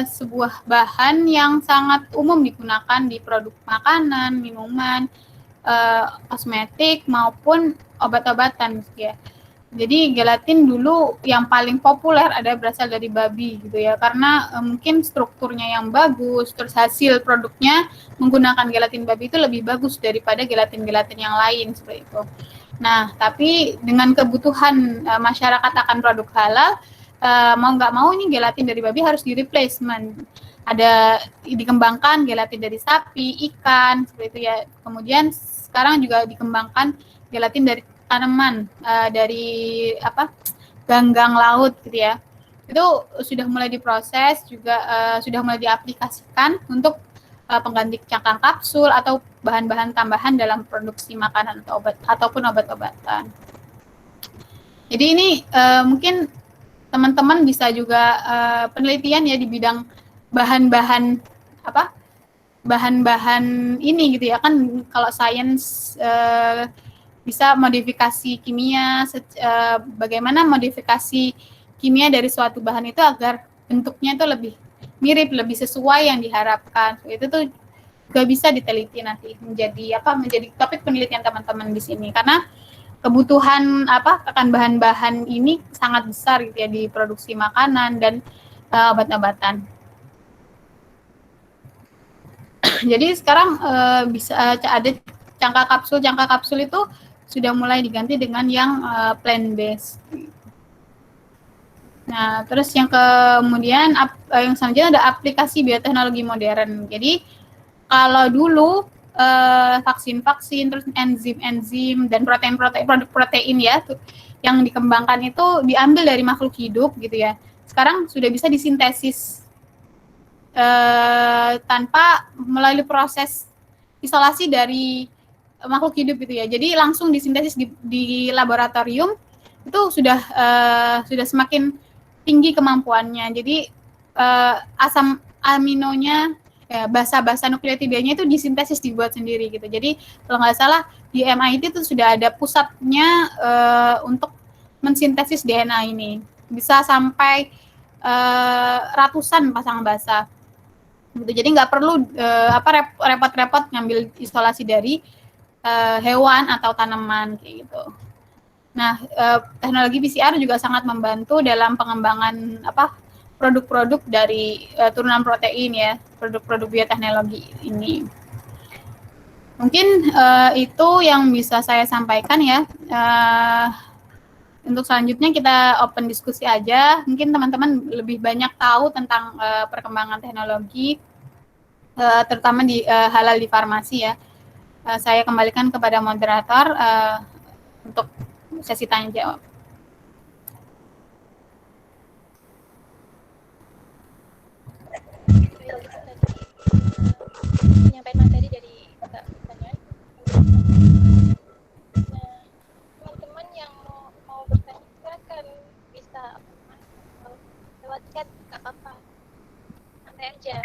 sebuah bahan yang sangat umum digunakan di produk makanan, minuman, kosmetik maupun obat-obatan gitu ya. Jadi gelatin dulu yang paling populer ada berasal dari babi gitu ya, karena mungkin strukturnya yang bagus, terus hasil produknya menggunakan gelatin babi itu lebih bagus daripada gelatin-gelatin yang lain seperti itu. Nah, tapi dengan kebutuhan masyarakat akan produk halal, mau nggak mau ini gelatin dari babi harus di replacement. ada dikembangkan gelatin dari sapi, ikan, seperti itu ya. Kemudian sekarang juga dikembangkan gelatin dari tanaman, dari ganggang laut gitu ya. Itu sudah mulai diproses, juga sudah mulai diaplikasikan untuk pengganti cangkang kapsul atau bahan-bahan tambahan dalam produksi makanan atau ataupun obat-obatan. Jadi ini mungkin teman-teman bisa juga penelitian ya di bidang bahan-bahan ini gitu ya, kan kalau sains bisa modifikasi kimia, bagaimana modifikasi kimia dari suatu bahan itu agar bentuknya itu lebih mirip, lebih sesuai yang diharapkan. Itu tuh juga bisa diteliti nanti menjadi topik penelitian teman-teman di sini, karena kebutuhan akan bahan-bahan ini sangat besar gitu ya di produksi makanan dan obat-obatan. Jadi sekarang bisa ada cangkang kapsul itu sudah mulai diganti dengan yang plant based. Nah, terus yang kemudian yang selanjutnya ada aplikasi bioteknologi modern. Jadi kalau dulu vaksin-vaksin, terus enzim-enzim dan produk protein ya yang dikembangkan itu diambil dari makhluk hidup gitu ya. Sekarang sudah bisa disintesis tanpa melalui proses isolasi dari makhluk hidup gitu ya. Jadi langsung disintesis di laboratorium itu sudah semakin tinggi kemampuannya. Jadi asam aminonya, basa-basa nukleotidanya itu disintesis, dibuat sendiri gitu. Jadi kalau nggak salah di MIT itu sudah ada pusatnya untuk mensintesis DNA ini. Bisa sampai ratusan pasang basa. Gitu. Jadi nggak perlu repot-repot ngambil isolasi dari hewan atau tanaman kayak gitu. Nah, teknologi PCR juga sangat membantu dalam pengembangan produk-produk dari turunan protein ya, produk-produk bioteknologi ini. Mungkin itu yang bisa saya sampaikan ya. Untuk selanjutnya kita open diskusi aja. Mungkin teman-teman lebih banyak tahu tentang perkembangan teknologi, terutama di halal di farmasi ya. Saya kembalikan kepada moderator untuk sesi tanya jawab. Penyampaian materi dari pertanyaan. Nah, teman-teman yang mau bertanya silakan bisa lewat chat, nggak apa-apa, santai aja.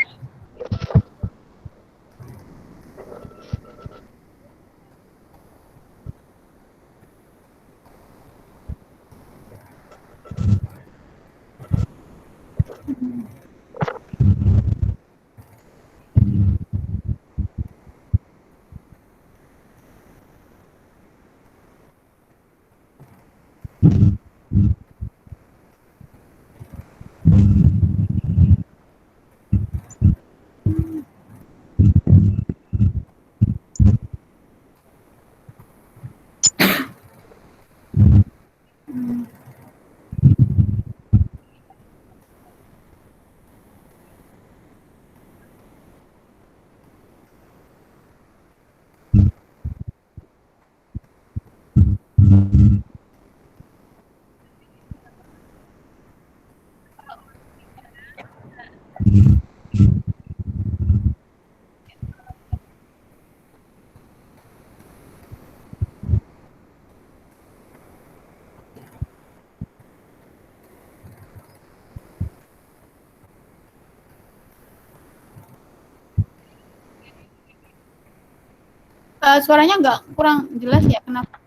Suaranya kurang jelas ya, kenapa?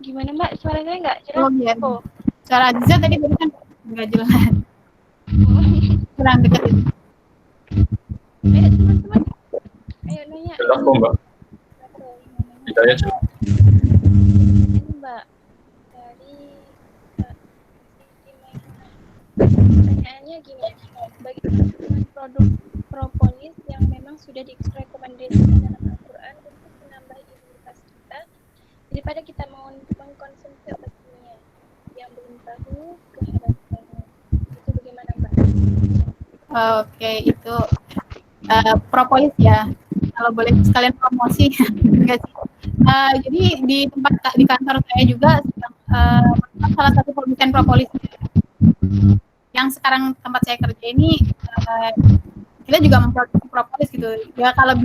Gimana Mbak? Suara saya nggak jelas? Oh iya. Suara Aziza tadi barusan nggak jelas. Kurang dekat ini. Ayo teman-teman, ayo nanya. Jelas kok Mbak. Hidayah jelas. Ini Mbak dari pertanyaannya gini, bagaimana produk propolis yang memang sudah direkomendasikan dalam Al-Quran untuk menambah imunitas kita daripada kita mengkonsumsi obat kimia yang belum tahu kehadapannya, itu bagaimana Mbak? Oke, itu propolis ya. Kalau boleh sekalian promosi, enggak sih. Jadi di kantor saya juga salah satu produsen propolis. Yang sekarang tempat saya kerja ini kita juga memproduksi propolis gitu. Ya kalau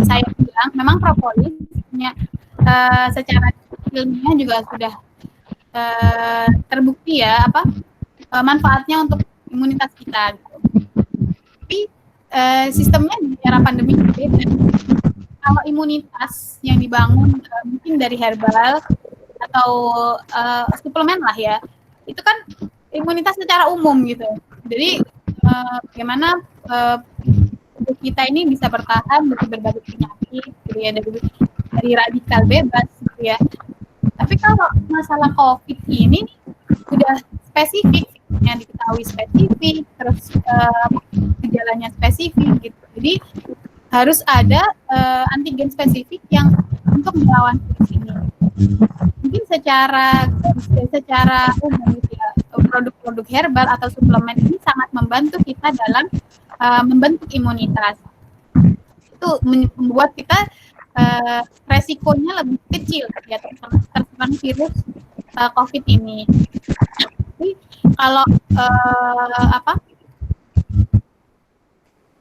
saya bilang memang propolis secara ilmiah juga sudah terbukti ya manfaatnya untuk imunitas kita gitu. Tapi sistemnya di era pandemi beda. Kalau imunitas yang dibangun mungkin dari herbal atau suplemen lah ya, itu kan imunitas secara umum gitu. Jadi bagaimana tubuh kita ini bisa bertahan dari berbagai penyakit gitu ya, dari radikal bebas gitu ya. Tapi kalau masalah COVID ini udah spesifik, yang diketahui spesifik, terus gejalanya spesifik gitu. Jadi harus ada antigen spesifik yang untuk melawan virus ini. Mungkin secara umum gitu ya, produk-produk herbal atau suplemen ini sangat membantu kita dalam membentuk imunitas. Itu membuat kita resikonya lebih kecil ya terserang virus COVID ini. Jadi kalau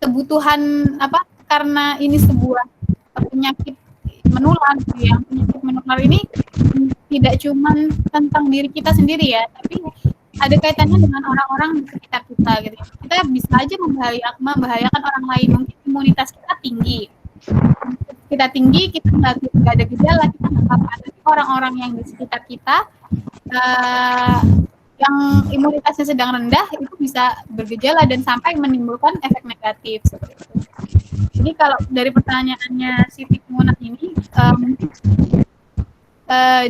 kebutuhan karena ini sebuah penyakit menular, yang penyakit menular ini tidak cuma tentang diri kita sendiri ya, tapi ada kaitannya dengan orang-orang di sekitar kita gitu. Kita bisa aja membahayakan orang lain. Mungkin imunitas kita tinggi, kita nggak ada gejala, kita nggak apa-apa. Tapi orang-orang yang di sekitar kita yang imunitasnya sedang rendah itu bisa bergejala dan sampai menimbulkan efek negatif seperti itu. Jadi kalau dari pertanyaannya si Tikmunah ini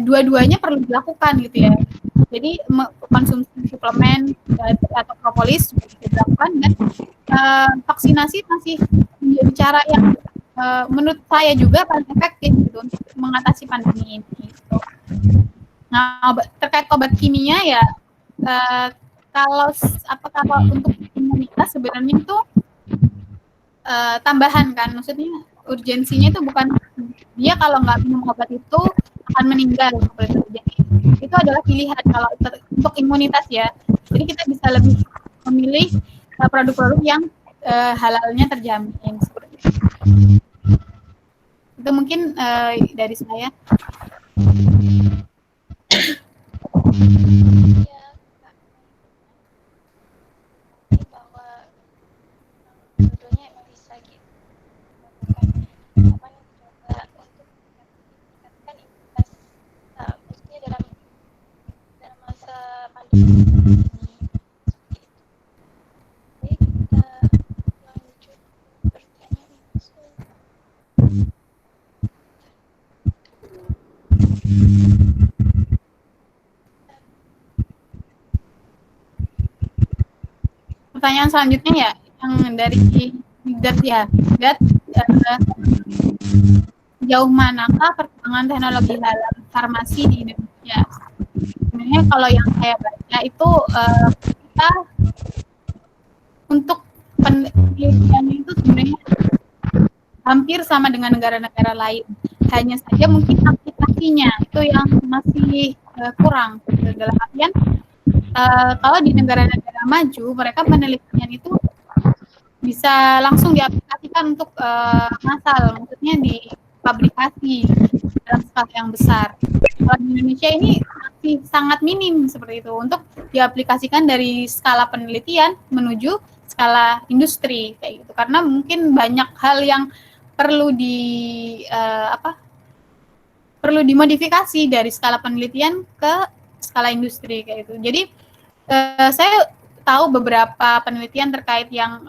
dua-duanya perlu dilakukan gitu ya. Jadi konsumsi suplemen atau propolis bisa dilakukan, dan vaksinasi masih menjadi cara yang menurut saya juga paling efektif gitu untuk mengatasi pandemi ini. Gitu. Nah, terkait obat kimia ya, kalau untuk imunitas sebenarnya itu tambahan kan, maksudnya urgensinya itu bukan dia kalau nggak minum obat itu akan meninggal seperti itu. Jadi itu adalah pilihan kalau untuk imunitas ya. Jadi kita bisa lebih memilih produk-produk yang halalnya terjamin seperti itu. Itu mungkin dari saya. Pertanyaan selanjutnya ya, yang dari jauh manakah perkembangan teknologi halal farmasi di Indonesia? Sebenarnya kalau yang saya baca itu kita untuk penelitiannya itu sebenarnya hampir sama dengan negara-negara lain. Hanya saja mungkin aplikasinya itu yang masih kurang. Dalam artian kalau di negara-negara maju, mereka penelitian itu bisa langsung diaplikasikan untuk massal, maksudnya dipublikasi dalam skala yang besar. Kalau di Indonesia ini masih sangat minim seperti itu untuk diaplikasikan dari skala penelitian menuju skala industri kayak gitu. Karena mungkin banyak hal yang perlu perlu dimodifikasi dari skala penelitian ke skala industri kayak gitu. Jadi saya tahu beberapa penelitian terkait yang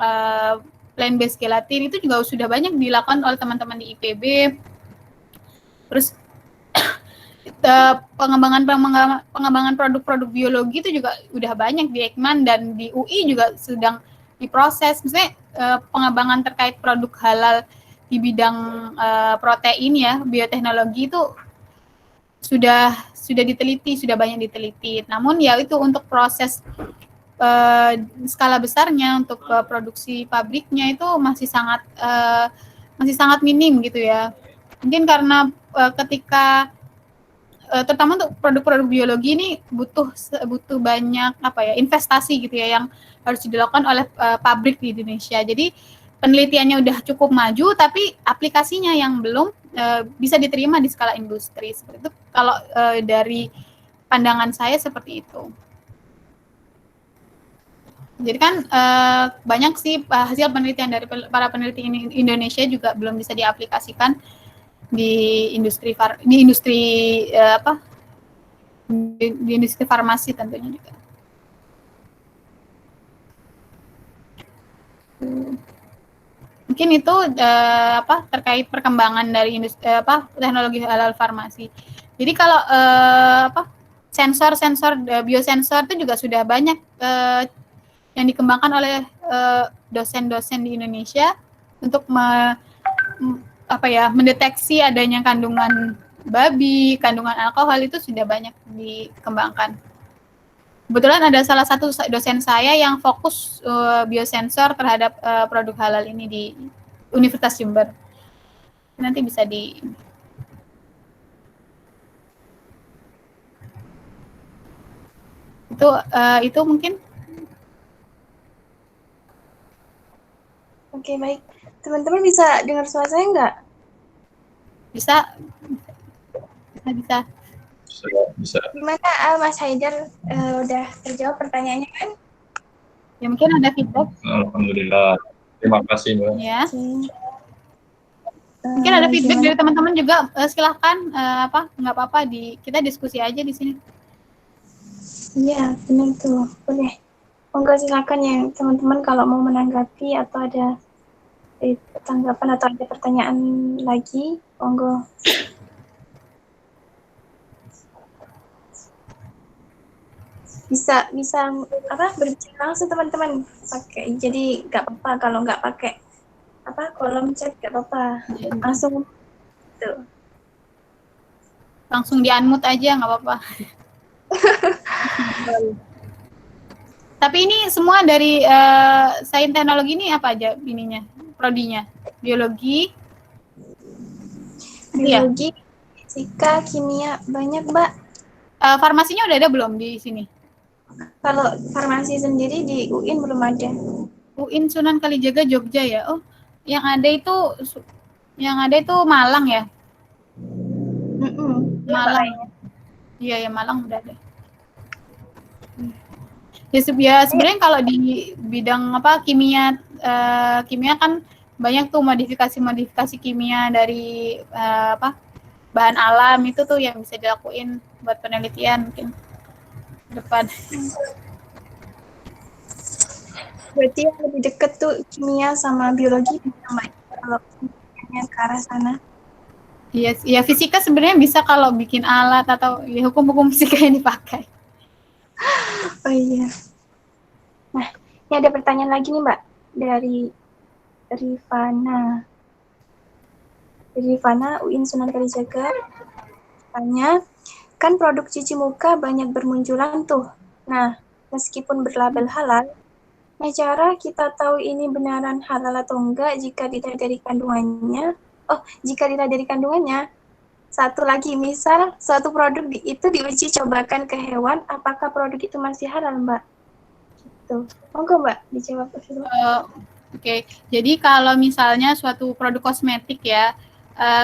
plant-based gelatin itu juga sudah banyak dilakukan oleh teman-teman di IPB. Terus pengembangan produk-produk biologi itu juga udah banyak di Ekman, dan di UI juga sedang diproses. Misalnya pengembangan terkait produk halal di bidang protein ya, bioteknologi itu sudah diteliti, sudah banyak diteliti. Namun ya itu untuk proses skala besarnya untuk produksi pabriknya itu masih sangat minim gitu ya. Mungkin karena ketika terutama untuk produk-produk biologi ini butuh banyak investasi gitu ya yang harus dilakukan oleh pabrik di Indonesia. Jadi penelitiannya udah cukup maju, tapi aplikasinya yang belum bisa diterima di skala industri. Seperti itu kalau dari pandangan saya seperti itu. Jadi kan banyak sih hasil penelitian dari para peneliti Indonesia juga belum bisa diaplikasikan di industri farmasi tentunya juga. Mungkin itu terkait perkembangan dari industri teknologi halal farmasi. Jadi kalau sensor biosensor itu juga sudah banyak yang dikembangkan oleh dosen-dosen di Indonesia untuk mendeteksi adanya kandungan babi, kandungan alkohol itu sudah banyak dikembangkan. Kebetulan ada salah satu dosen saya yang fokus biosensor terhadap produk halal ini di Universitas Jember. Nanti bisa itu mungkin. Oke, baik. Teman-teman bisa dengar suara saya nggak? Bisa. Bisa. Gimana Mas Haidar, udah terjawab pertanyaannya kan? Ya mungkin ada feedback. Alhamdulillah. Terima kasih Mbak. Ya. Mungkin ada feedback dari teman-teman juga. Silahkan nggak apa-apa kita diskusi aja di sini. Iya, benar tuh. Boleh. Monggo silakan ya teman-teman kalau mau menanggapi atau ada tanggapan atau ada pertanyaan lagi, monggo. Bisa berbicara langsung teman-teman. Jadi nggak apa-apa kalau nggak pakai kolom chat, nggak apa-apa. Langsung tuh. Langsung di-unmute aja nggak apa-apa. Tapi ini semua dari sains teknologi ini apa aja ininya, prodinya? Biologi, fisika, kimia, banyak Mbak. Farmasinya udah ada belum di sini? Kalau farmasi sendiri di UIN belum ada. UIN Sunan Kalijaga Jogja ya. Oh, yang ada itu Malang ya? Malang. Iya ya, Malang udah ada. Ya sebenarnya kalau di bidang kimia kan banyak tuh modifikasi kimia dari bahan alam itu tuh yang bisa dilakuin buat penelitian mungkin ke depan. Berarti yang lebih dekat tuh kimia sama biologi kalau ke arah sana. Iya, ya fisika sebenarnya bisa kalau bikin alat atau ya hukum-hukum fisika yang dipakai. Oh iya. Nah, ini ada pertanyaan lagi nih Mbak dari Rifana. Rifana UIN Sunan Kalijaga. Tanya, kan produk cuci muka banyak bermunculan tuh. Nah, meskipun berlabel halal, nah cara kita tahu ini benaran halal atau enggak jika dilihat dari kandungannya? Jika dilihat dari kandungannya. Satu lagi, misal suatu produk itu diuji cobakan ke hewan, apakah produk itu masih halal, Mbak? Gitu. Monggo, Mbak, dijawab dulu. Oke. Jadi kalau misalnya suatu produk kosmetik ya,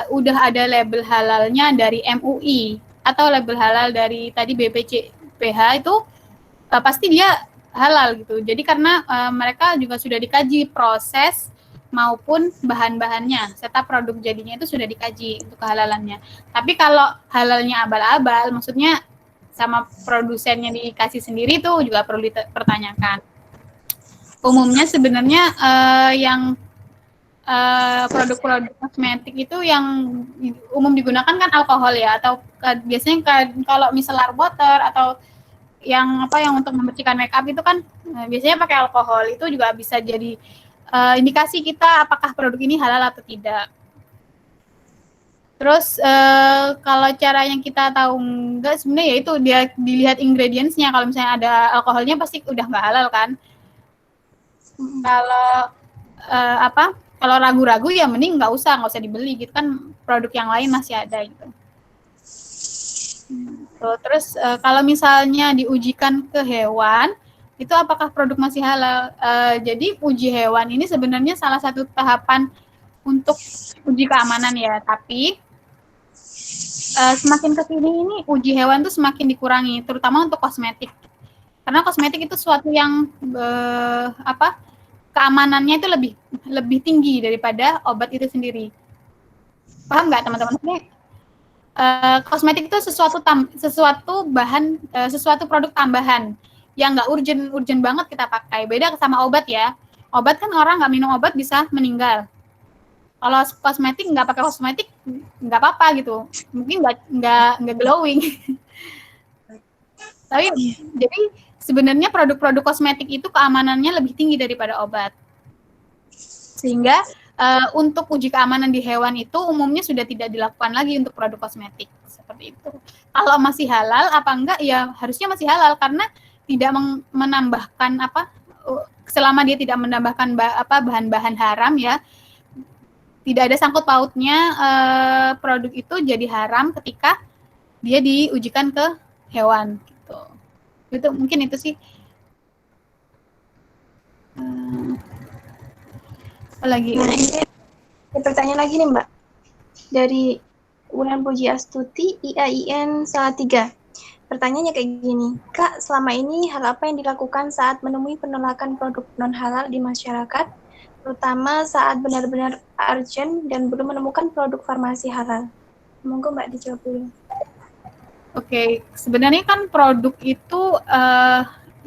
udah ada label halalnya dari MUI atau label halal dari tadi BPCPH itu pasti dia halal gitu. Jadi karena mereka juga sudah dikaji proses maupun bahan-bahannya serta produk jadinya itu sudah dikaji untuk kehalalannya. Tapi kalau halalnya abal-abal, maksudnya sama produsennya dikasih sendiri itu juga perlu dipertanyakan. Umumnya sebenarnya yang produk-produk kosmetik itu yang umum digunakan kan alkohol ya, atau biasanya kalau misalnya water atau yang untuk membersihkan make up itu kan biasanya pakai alkohol. Itu juga bisa jadi indikasi kita apakah produk ini halal atau tidak. Terus kalau cara yang kita tahu enggak sebenarnya ya itu dia dilihat ingredients-nya. Kalau misalnya ada alkoholnya pasti udah nggak halal kan. Kalau kalau ragu-ragu ya mending nggak usah dibeli gitu kan, produk yang lain masih ada gitu. Terus kalau misalnya diujikan ke hewan, itu apakah produk masih halal? Jadi uji hewan ini sebenarnya salah satu tahapan untuk uji keamanan ya, tapi semakin kesini ini uji hewan tuh semakin dikurangi, terutama untuk kosmetik. Karena kosmetik itu suatu yang keamanannya itu lebih tinggi daripada obat itu sendiri. Paham nggak teman-teman? Kosmetik itu sesuatu produk tambahan yang nggak urgent banget kita pakai. Beda sama obat ya. Obat kan orang nggak minum obat bisa meninggal. Kalau kosmetik nggak pakai kosmetik nggak apa-apa gitu, mungkin nggak glowing. Tapi jadi sebenarnya produk-produk kosmetik itu keamanannya lebih tinggi daripada obat, sehingga untuk uji keamanan di hewan itu umumnya sudah tidak dilakukan lagi untuk produk kosmetik seperti itu. Kalau masih halal apa enggak ya harusnya masih halal karena tidak menambahkan selama dia tidak menambahkan bahan-bahan haram ya. Tidak ada sangkut pautnya produk itu jadi haram ketika dia diujikan ke hewan gitu. Itu mungkin itu sih. Lagi. Ada pertanyaan lagi nih Mbak. Dari Wulan Puji Astuti, IAIN Salatiga. Pertanyaannya kayak gini, Kak, selama ini hal apa yang dilakukan saat menemui penolakan produk non-halal di masyarakat? Terutama saat benar-benar urgent dan belum menemukan produk farmasi halal. Monggo Mbak dijawab dulu. Oke, sebenarnya kan produk itu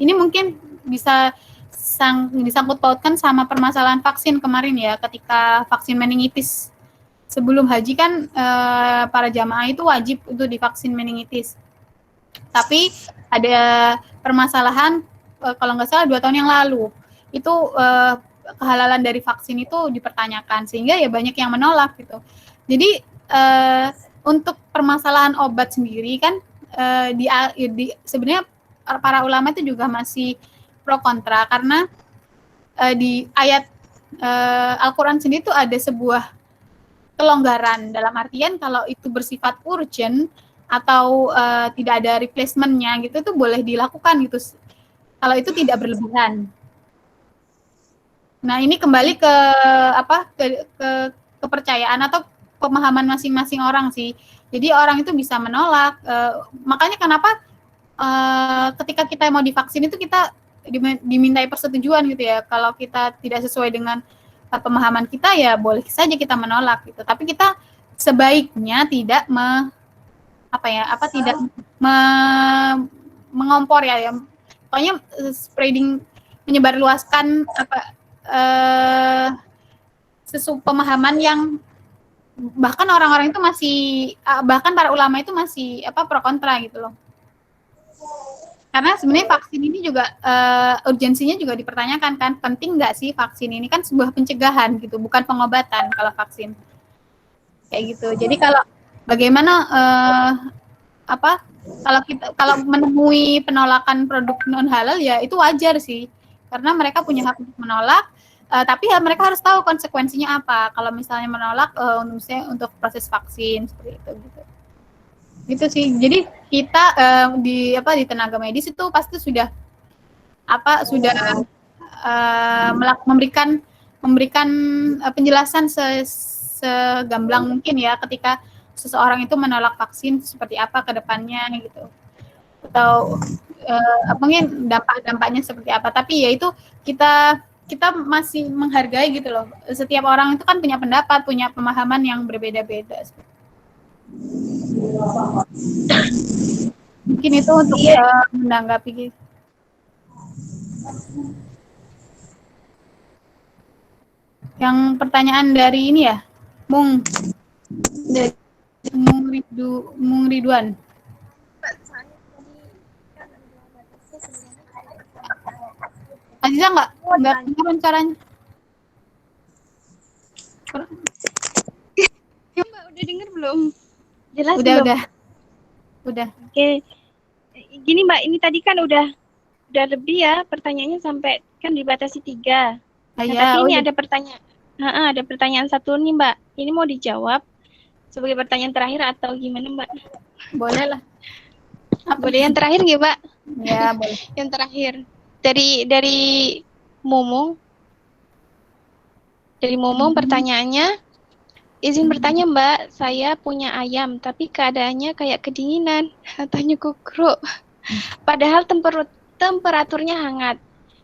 ini mungkin bisa disangkut pautkan sama permasalahan vaksin kemarin ya, ketika vaksin meningitis. Sebelum haji kan para jamaah itu wajib untuk divaksin meningitis. Tapi ada permasalahan kalau nggak salah 2 tahun yang lalu itu kehalalan dari vaksin itu dipertanyakan sehingga ya banyak yang menolak gitu. Jadi untuk permasalahan obat sendiri kan sebenarnya para ulama itu juga masih pro kontra karena di ayat Al-Quran sendiri itu ada sebuah kelonggaran dalam artian kalau itu bersifat urgent atau tidak ada replacement-nya gitu itu boleh dilakukan gitu kalau itu tidak berlebihan. Nah, ini kembali ke kepercayaan atau pemahaman masing-masing orang sih. Jadi orang itu bisa menolak. Makanya kenapa ketika kita mau divaksin itu kita dimintai persetujuan gitu ya. Kalau kita tidak sesuai dengan pemahaman kita ya boleh saja kita menolak gitu. Tapi kita sebaiknya tidak mengompor ya. Pokoknya spreading menyebarluaskan pemahaman yang bahkan orang-orang itu masih bahkan para ulama itu masih pro kontra gitu loh. Karena sebenarnya vaksin ini juga urgensinya juga dipertanyakan kan, penting nggak sih vaksin ini kan sebuah pencegahan gitu, bukan pengobatan kalau vaksin kayak gitu. Jadi kalau bagaimana kalau menemui penolakan produk non halal ya itu wajar sih. Karena mereka punya hak untuk menolak, tapi ya mereka harus tahu konsekuensinya apa. Kalau misalnya menolak, misalnya untuk proses vaksin seperti itu, gitu. Gitu sih. Jadi kita di tenaga medis itu pasti sudah memberikan penjelasan segamblang mungkin ya ketika seseorang itu menolak vaksin seperti apa ke depannya gitu. Atau mungkin dampak-dampaknya seperti apa, tapi ya itu kita masih menghargai gitu loh. Setiap orang itu kan punya pendapat, punya pemahaman yang berbeda-beda. Mungkin itu untuk menanggapi. Yang pertanyaan dari ini ya, Mung Ridwan. Aziza nggak dengar caranya. Ya Mbak, udah dengar belum? belum? Jelas Udah, belum? udah. Oke. Gini Mbak, ini tadi kan udah lebih ya pertanyaannya sampai kan dibatasi 3. Nah, Ya, tapi ini iya. ada pertanyaan. Ada pertanyaan satu nih Mbak. Ini mau dijawab sebagai pertanyaan terakhir atau gimana Mbak? Boleh lah. Boleh yang terakhir nggak Mbak? Ya, boleh. Yang terakhir dari Mumung. Dari Mumung pertanyaannya, izin bertanya Mbak, saya punya ayam tapi keadaannya kayak kedinginan, tanya Kukro. Padahal temperaturnya hangat.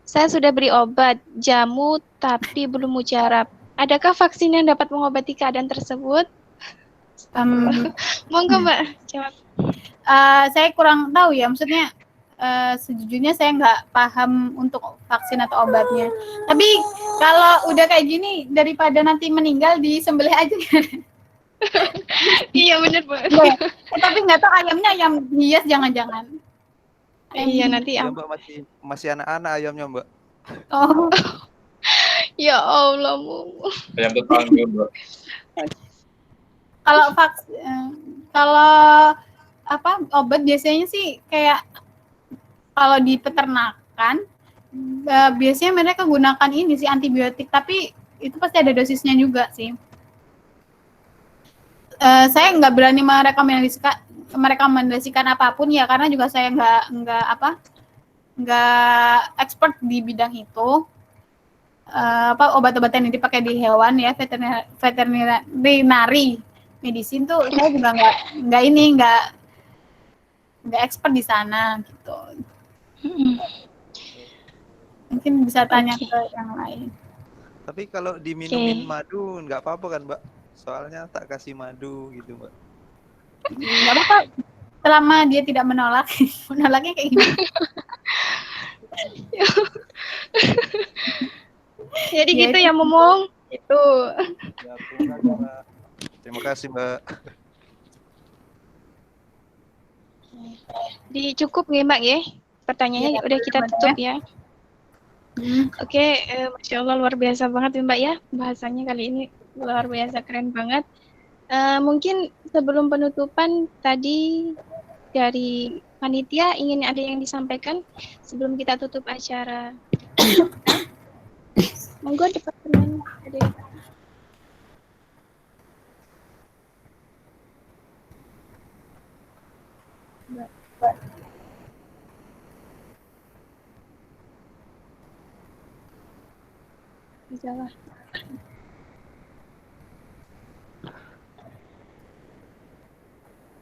Saya sudah beri obat, jamu, tapi belum mujarab. Adakah vaksin yang dapat mengobati keadaan tersebut? Monggo Mbak, jawab. Saya kurang tahu ya, maksudnya sejujurnya saya nggak paham untuk vaksin atau obatnya. Tapi kalau udah kayak gini, daripada nanti meninggal disembelih aja. Iya bener Mbak. Tapi nggak tahu ayamnya ayam hias jangan-jangan. Iya nanti Ya Mbak, masih anak-anak ayamnya Mbak. Oh. Ya Allah Mumung. Ayam tetangga, Mbak. Kalau kalau apa obat biasanya sih kayak kalau di peternakan biasanya mereka gunakan ini sih antibiotik, tapi itu pasti ada dosisnya juga sih. Saya nggak berani merekomendasikan apapun ya, karena juga saya nggak expert di bidang itu. Obat-obatan yang dipakai di hewan ya, veterinary medicine tuh saya juga nggak expert di sana gitu. Mungkin bisa tanya ke yang lain. Tapi kalau diminumin madu nggak apa-apa kan Mbak? Soalnya tak kasih madu gitu Mbak. Nggak apa-apa selama dia tidak menolak. Menolaknya kayak gimana? Jadi ya, gitu ya Mumung. Itu. Ya, terima kasih Mbak. Cukup nggih Mbak ya? Pertanyaannya udah kita tutup ya. Oke, Masya Allah luar biasa banget ya Mbak ya. Bahasanya kali ini luar biasa keren banget. Mungkin sebelum penutupan tadi dari panitia ingin ada yang disampaikan sebelum kita tutup acara. Monggo departemen ada yang Mbak. Bisalah.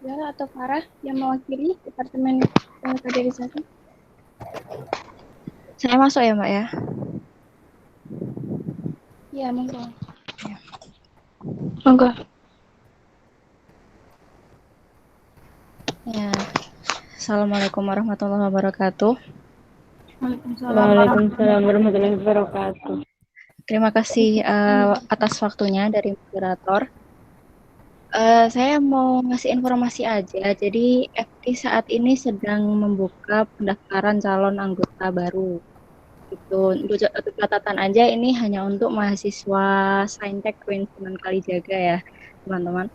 Zara atau Farah yang mewakili Departemen Kaderisasi? Saya masuk ya Mbak ya? Iya, monggo. Monggo. Ya. Assalamualaikum warahmatullahi wabarakatuh. Waalaikumsalam warahmatullahi wabarakatuh. Terima kasih atas waktunya dari moderator. Saya mau ngasih informasi aja. Jadi FT saat ini sedang membuka pendaftaran calon anggota baru. Itu untuk catatan aja, ini hanya untuk mahasiswa Saintek UIN Sunan Kalijaga ya, teman-teman.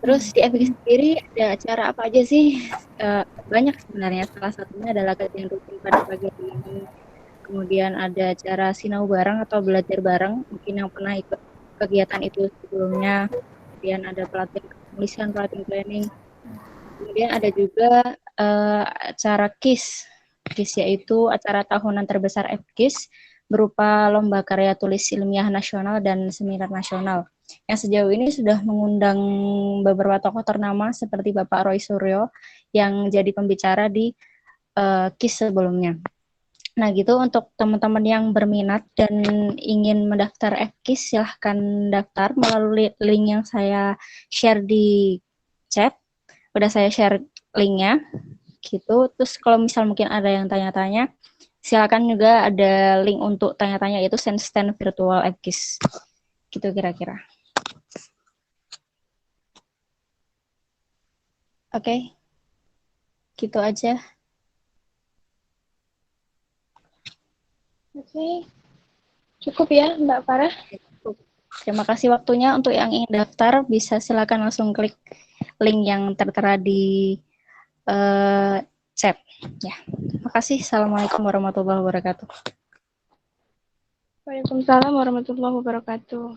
Terus di FT sendiri ada acara apa aja sih? Banyak sebenarnya. Salah satunya adalah kajian rutin pada pagi ini. Kemudian ada acara sinau bareng atau belajar bareng, mungkin yang pernah ikut kegiatan itu sebelumnya. Kemudian ada pelatihan penulisan, pelatihan planning. Kemudian ada juga acara KIS. KIS yaitu acara tahunan terbesar FKIS berupa lomba karya tulis ilmiah nasional dan seminar nasional. Yang sejauh ini sudah mengundang beberapa tokoh ternama seperti Bapak Roy Suryo yang jadi pembicara di KIS sebelumnya. Nah gitu, untuk teman-teman yang berminat dan ingin mendaftar FKIS, silahkan daftar melalui link yang saya share di chat. Udah saya share linknya gitu. Terus kalau misal mungkin ada yang tanya-tanya, silakan juga ada link untuk tanya-tanya, yaitu stand virtual FKIS. Gitu kira-kira. Oke. Gitu aja. Oke. Cukup ya Mbak Farah? Terima kasih waktunya. Untuk yang ingin daftar, bisa silakan langsung klik link yang tertera di chat. Ya, terima kasih. Assalamualaikum warahmatullahi wabarakatuh. Waalaikumsalam warahmatullahi wabarakatuh.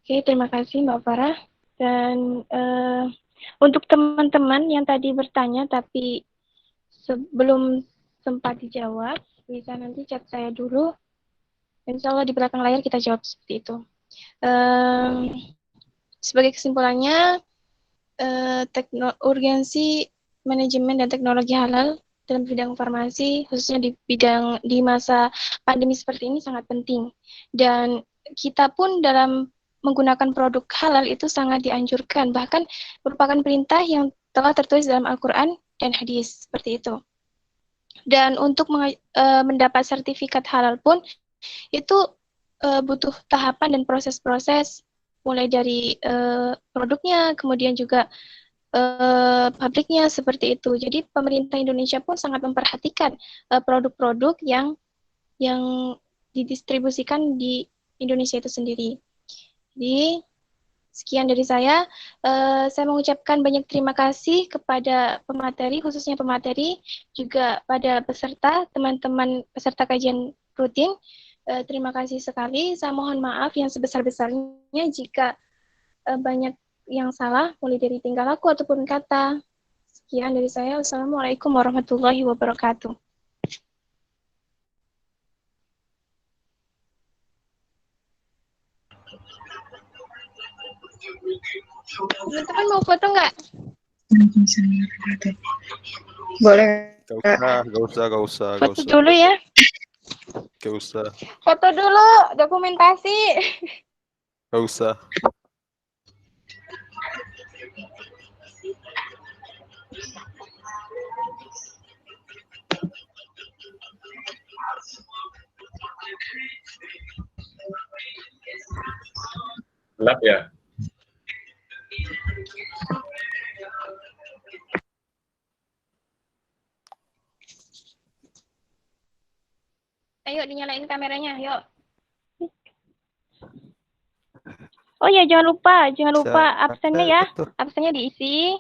Oke, terima kasih Mbak Farah. Dan untuk teman-teman yang tadi bertanya tapi sebelum sempat dijawab, bisa nanti chat saya dulu. Insya Allah di belakang layar kita jawab seperti itu. Sebagai kesimpulannya, urgensi manajemen dan teknologi halal dalam bidang farmasi, khususnya di masa pandemi seperti ini sangat penting. Dan kita pun dalam menggunakan produk halal itu sangat dianjurkan, bahkan merupakan perintah yang telah tertulis dalam Al-Quran dan hadis, seperti itu. Dan untuk mendapat sertifikat halal pun, itu butuh tahapan dan proses-proses, mulai dari produknya, kemudian juga pabriknya, seperti itu. Jadi pemerintah Indonesia pun sangat memperhatikan produk-produk yang didistribusikan di Indonesia itu sendiri. Jadi sekian dari saya. Saya mengucapkan banyak terima kasih kepada pemateri, khususnya pemateri, juga pada peserta, teman-teman peserta kajian rutin. Terima kasih sekali. Saya mohon maaf yang sebesar-besarnya jika banyak yang salah, mulai dari tingkah laku ataupun kata. Sekian dari saya. Wassalamualaikum warahmatullahi wabarakatuh. Teman-teman mau foto nggak? Boleh. Gak usah. Foto dulu ya. Gak usah. Foto dulu, dokumentasi. Gak usah. Gelap ya? Ayo dinyalain kameranya, yuk. Oh ya, jangan lupa absennya ya. Absennya diisi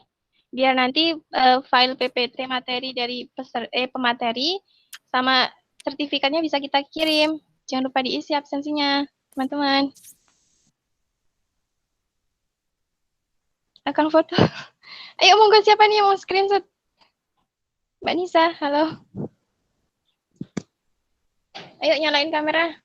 biar nanti file PPT materi dari pemateri sama sertifikatnya bisa kita kirim. Jangan lupa diisi absensinya, teman-teman. Akan foto. Ayo, monggo, siapa nih yang mau screenshot? Mbak Nisa, halo. Ayo nyalain kamera.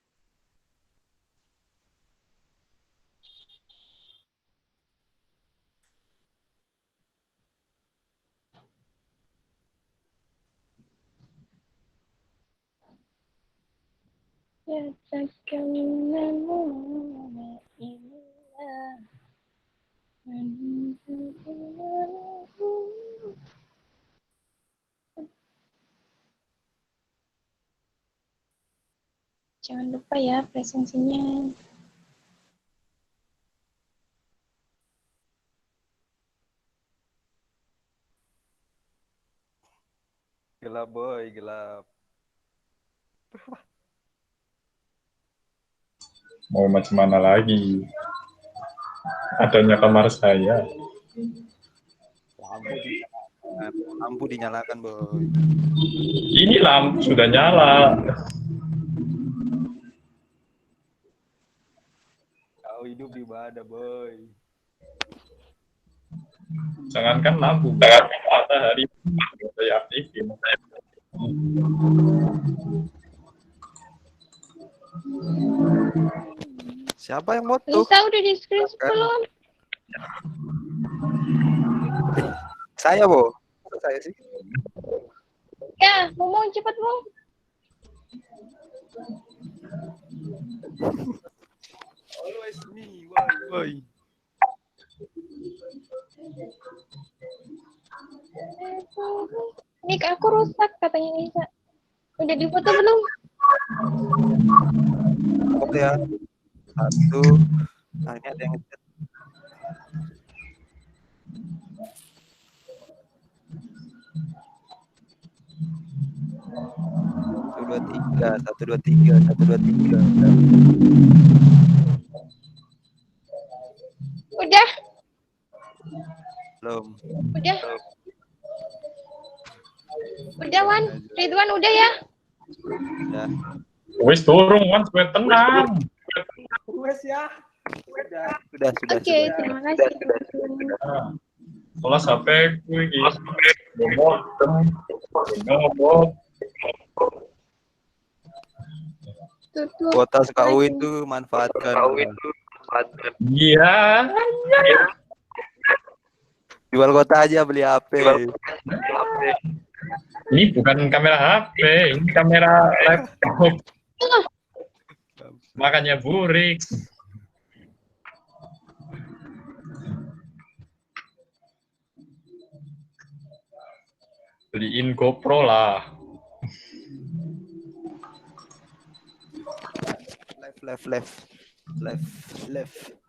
Jangan lupa ya presensinya. Gelap boy, gelap. Mau macam mana lagi? Adanya kamar saya. Lampu dinyalakan boy. Ini lampu sudah nyala. Kau hidup di mana boy? Jangankan lampu, matahari saya aktifin. Siapa yang moto? Nisa udah di screen belum? Saya boh. Saya sih. Ya, ngomong cepet Bung. Always me, boy. Mic aku rusak katanya Nisa. Udah difoto belum? Oke ya. Satu. Nah, ini ada yang ngechat. Satu, dua, tiga. Udah, Belum. udah. Udah, Wan. Ridwan udah ya? Ya. Wis turun Wan, supaya tenang. Sudah. Oke, terima kasih. Nah, kelas HP ku iki. Ngomong. Tutup. Kuota SKU itu manfaatkan. Iya. Jual kuota aja beli HP. Ini bukan kamera HP, ini kamera laptop. Makanya burik. Beliin GoPro lah. Left.